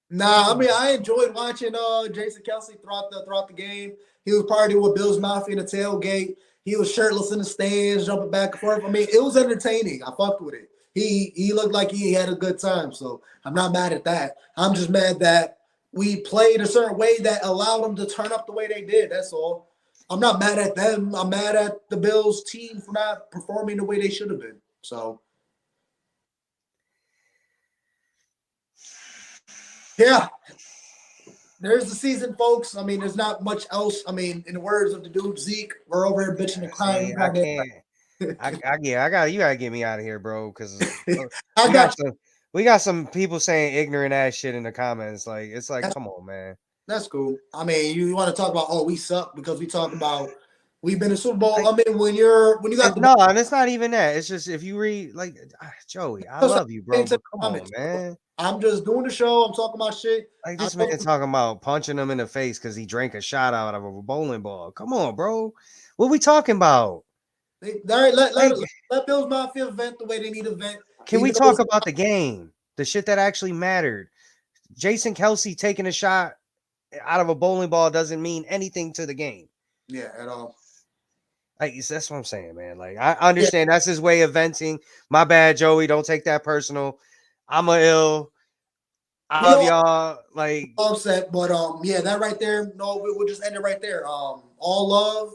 Speaker 3: Nah, I mean, I enjoyed watching Jason Kelsey throughout the game. He was partying with Bills Mafia in the tailgate. He was shirtless in the stands, jumping back and forth. I mean, it was entertaining. I fucked with it. He looked like he had a good time, so I'm not mad at that. I'm just mad that we played a certain way that allowed them to turn up the way they did. That's all. I'm not mad at them. I'm mad at the Bills team for not performing the way they should have been. So, yeah. There's the season, folks. I mean, there's not much else. I mean, in the words of the dude Zeke, we're over here bitching and crying.
Speaker 2: I can't. You gotta get me out of here, bro. Because we got some people saying ignorant ass shit in the comments. Like, it's like, come on, man.
Speaker 3: That's cool. I mean, you want to talk about we suck because we talk about we've been in Super Bowl. I mean, when you got
Speaker 2: and it's not even that. It's just if you read like Joey, I love you, bro. But come on, man.
Speaker 3: I'm just doing the show. I'm talking about shit.
Speaker 2: Like this man talking about punching him in the face because he drank a shot out of a bowling ball. Come on, bro. What are we talking about?
Speaker 3: Let Bills Mafia vent the way they need to vent.
Speaker 2: Can we talk about the game? The shit that actually mattered. Jason Kelsey taking a shot out of a bowling ball doesn't mean anything to the game.
Speaker 3: Yeah, at all.
Speaker 2: Like that's what I'm saying, man. Like I understand that's his way of venting. My bad, Joey. Don't take that personal. I'm a ill. I
Speaker 3: We
Speaker 2: love
Speaker 3: all
Speaker 2: y'all. Like
Speaker 3: upset, but yeah, that right there. No, we'll just end it right there. All love,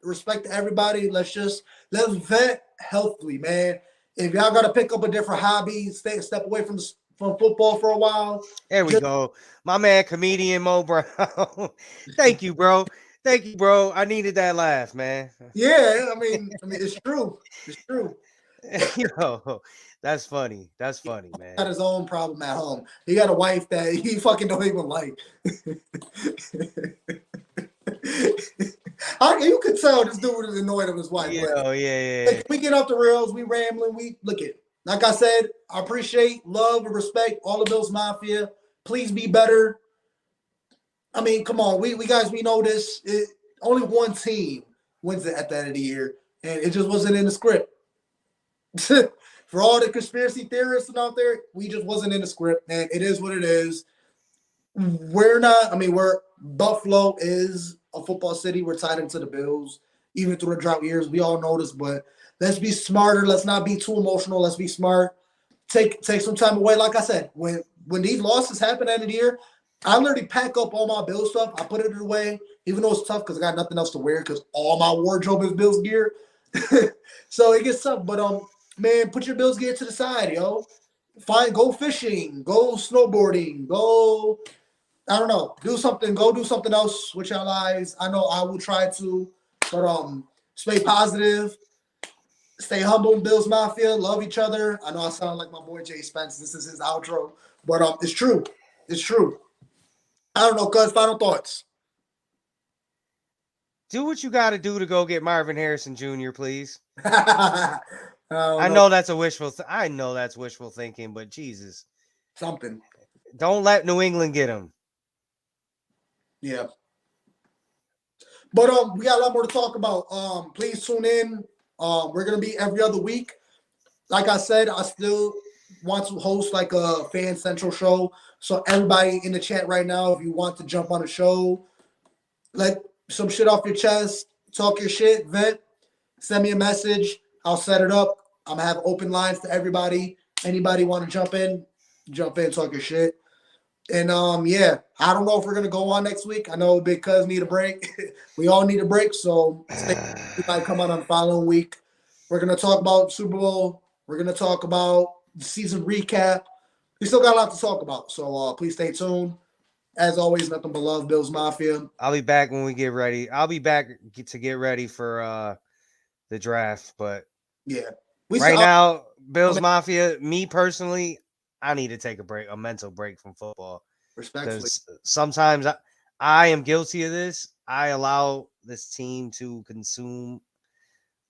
Speaker 3: respect to everybody. Let's vet healthily, man. If y'all gotta pick up a different hobby, step away from football for a while.
Speaker 2: there we go. My man, comedian Mo Brown. Thank you, bro. Thank you, bro. I needed that laugh, man.
Speaker 3: Yeah, I mean, it's true. It's true.
Speaker 2: That's funny. That's funny, man.
Speaker 3: Got his own problem at home. He got a wife that he fucking don't even like. You could tell this dude is annoyed of his wife.
Speaker 2: Yeah,
Speaker 3: But
Speaker 2: yeah.
Speaker 3: we get off the rails. We rambling. We look at. Like I said, I appreciate, love, and respect all of Bills Mafia. Please be better. I mean, come on. We guys, we know this. Only one team wins it at the end of the year, and it just wasn't in the script. For all the conspiracy theorists out there, we just wasn't in the script, and it is what it is. We're not. I mean, Buffalo is a football city. We're tied into the Bills, even through the drought years. We all know this, but let's be smarter. Let's not be too emotional. Let's be smart. Take some time away. Like I said, when these losses happen at the end of the year, I literally pack up all my Bills stuff. I put it away, even though it's tough because I got nothing else to wear because all my wardrobe is Bills gear. So it gets tough. But man, put your Bills gear to the side, yo. Go fishing, go snowboarding, go. I don't know. Go do something else with your lives. I know I will try to, but stay positive, stay humble. Bills Mafia, love each other. I know I sound like my boy Jay Spence. This is his outro, but it's true. It's true. I don't know, cuz final thoughts.
Speaker 2: Do what you got to do to go get Marvin Harrison Jr., please.
Speaker 3: I
Speaker 2: know that's a wishful. I know that's wishful thinking, but Jesus,
Speaker 3: something.
Speaker 2: Don't let New England get him.
Speaker 3: Yeah. But we got a lot more to talk about. Please tune in. We're gonna be every other week. Like I said, I still want to host like a fan central show. So everybody in the chat right now, if you want to jump on the show, let some shit off your chest, talk your shit, vent, send me a message. I'll set it up. I'm gonna have open lines to everybody. Anybody want to jump in, talk your shit. And yeah, I don't know if we're gonna go on next week. I know Big Cuz need a break. We all need a break, so we might come on the following week. We're gonna talk about Super Bowl. We're gonna talk about the season recap. We still got a lot to talk about, so please stay tuned. As always, nothing but love, Bills Mafia.
Speaker 2: I'll be back when we get ready. I'll be back to get ready for the draft, but
Speaker 3: yeah,
Speaker 2: right now, Bills Mafia. Me personally, I need to take a mental break from football.
Speaker 3: Respectfully,
Speaker 2: sometimes I am guilty of this. I allow this team to consume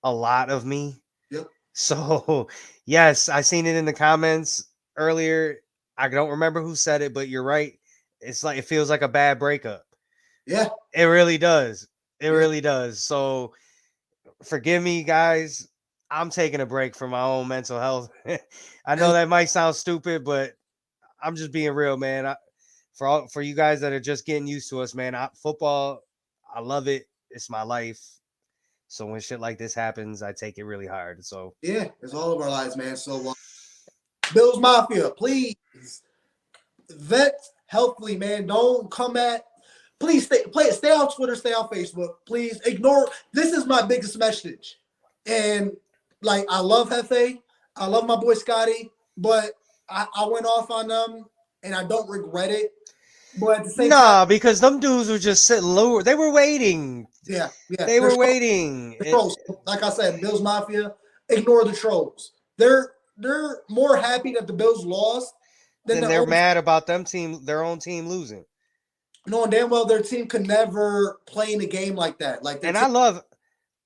Speaker 2: a lot of me.
Speaker 3: Yep.
Speaker 2: So yes, I seen it in the comments earlier. I don't remember who said it, but you're right. It's like it feels like a bad breakup.
Speaker 3: Yeah,
Speaker 2: it really does. It really does. So forgive me, guys. I'm taking a break from my own mental health. I know that might sound stupid, but I'm just being real, man. For you guys that are just getting used to us, man, football, I love it. It's my life. So when shit like this happens, I take it really hard. So
Speaker 3: yeah, it's all of our lives, man. So Bills Mafia, please vet healthily, man. Don't come at. Please stay on Twitter, stay on Facebook. Please ignore. This is my biggest message. And like, I love Hefe. I love my boy Scotty, but I went off on them and I don't regret it. But at the same time,
Speaker 2: because them dudes were just sitting lower. They were waiting.
Speaker 3: Yeah.
Speaker 2: They were waiting.
Speaker 3: The trolls, like I said, Bills Mafia, ignore the trolls. They're more happy that the Bills lost
Speaker 2: than they're mad about their own team losing.
Speaker 3: Knowing damn well their team could never play in a game like that.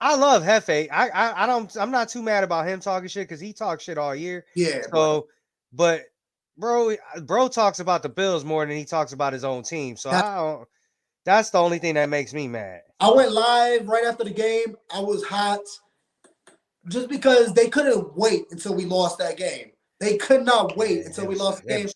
Speaker 2: I love Hefe. I'm not too mad about him talking shit because he talks shit all year.
Speaker 3: Yeah.
Speaker 2: So, but bro talks about the Bills more than he talks about his own team. So that's the only thing that makes me mad.
Speaker 3: I went live right after the game. I was hot just because they couldn't wait until we lost that game. They could not wait until we lost the game.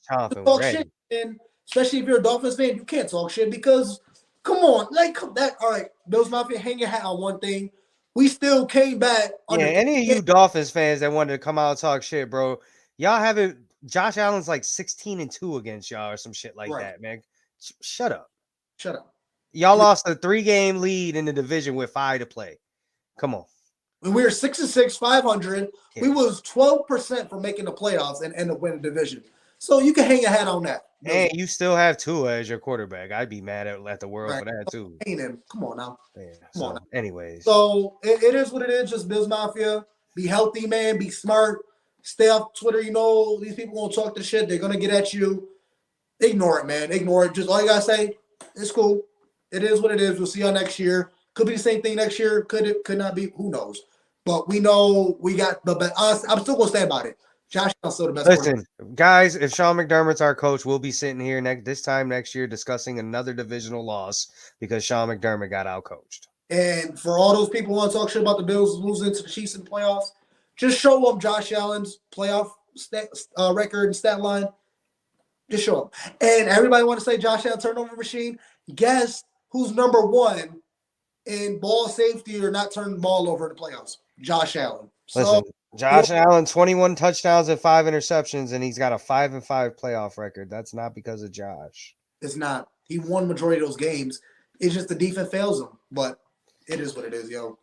Speaker 3: Talk shit, and especially if you're a Dolphins fan, you can't talk shit because come on, like that. All right, Bills Mafia, hang your hat on one thing. we still came back.
Speaker 2: Yeah, any of you Dolphins fans that wanted to come out and talk shit, bro, y'all haven't. Josh Allen's like 16-2 against y'all or some shit like that, man. Shut up.
Speaker 3: Shut up.
Speaker 2: Y'all lost a 3-game lead in the division with 5 to play. Come on.
Speaker 3: When we were 6-6, 500,
Speaker 2: Yeah.
Speaker 3: we was 12% from making the playoffs and end up winning the division. So you can hang your hat on that.
Speaker 2: And you still have Tua as your quarterback. I'd be mad at the world for that too.
Speaker 3: Come on now.
Speaker 2: Yeah,
Speaker 3: Come on now.
Speaker 2: Anyways.
Speaker 3: So it is what it is. Just Bills Mafia. Be healthy, man. Be smart. Stay off Twitter. You know, these people gonna talk the shit. They're gonna get at you. Ignore it, man. Ignore it. Just all you gotta say, it's cool. It is what it is. We'll see y'all next year. Could be the same thing next year. Could it? Could not be. Who knows? But we know we got the best. I'm still gonna stand by it. Josh Allen's still the best.
Speaker 2: Listen, guys, if Sean McDermott's our coach, we'll be sitting here this time next year discussing another divisional loss because Sean McDermott got outcoached.
Speaker 3: And for all those people who want to talk shit about the Bills losing to the Chiefs in the playoffs, just show them Josh Allen's playoff record and stat line. Just show them. And everybody want to say Josh Allen turnover machine. Guess who's number 1 in ball safety or not turning the ball over in the playoffs? Josh Allen.
Speaker 2: Listen, Josh Allen, 21 touchdowns and 5 interceptions, and he's got a 5-5 playoff record. That's not because of Josh.
Speaker 3: It's not. He won majority of those games. It's just the defense fails him. But it is what it is, yo.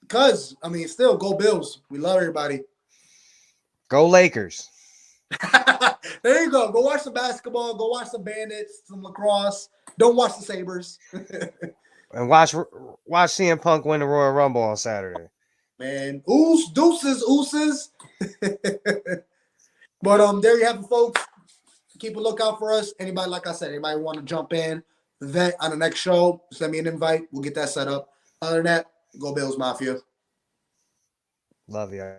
Speaker 3: Because, I mean, still, go Bills. We love everybody.
Speaker 2: Go Lakers.
Speaker 3: There you go. Go watch some basketball. Go watch some Bandits, some lacrosse. Don't watch the Sabres.
Speaker 2: And watch CM Punk win the Royal Rumble on Saturday.
Speaker 3: Man, deuces. But there you have it, folks. Keep a lookout for us. Anybody, like I said, anybody want to jump in, vent on the next show, send me an invite. We'll get that set up. Other than that, go Bills Mafia.
Speaker 2: Love you.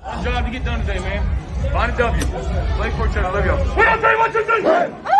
Speaker 4: One job to get done today, man. Find a W. Play for each other. Love y'all. 1, 2, 3, 1, 2, 3.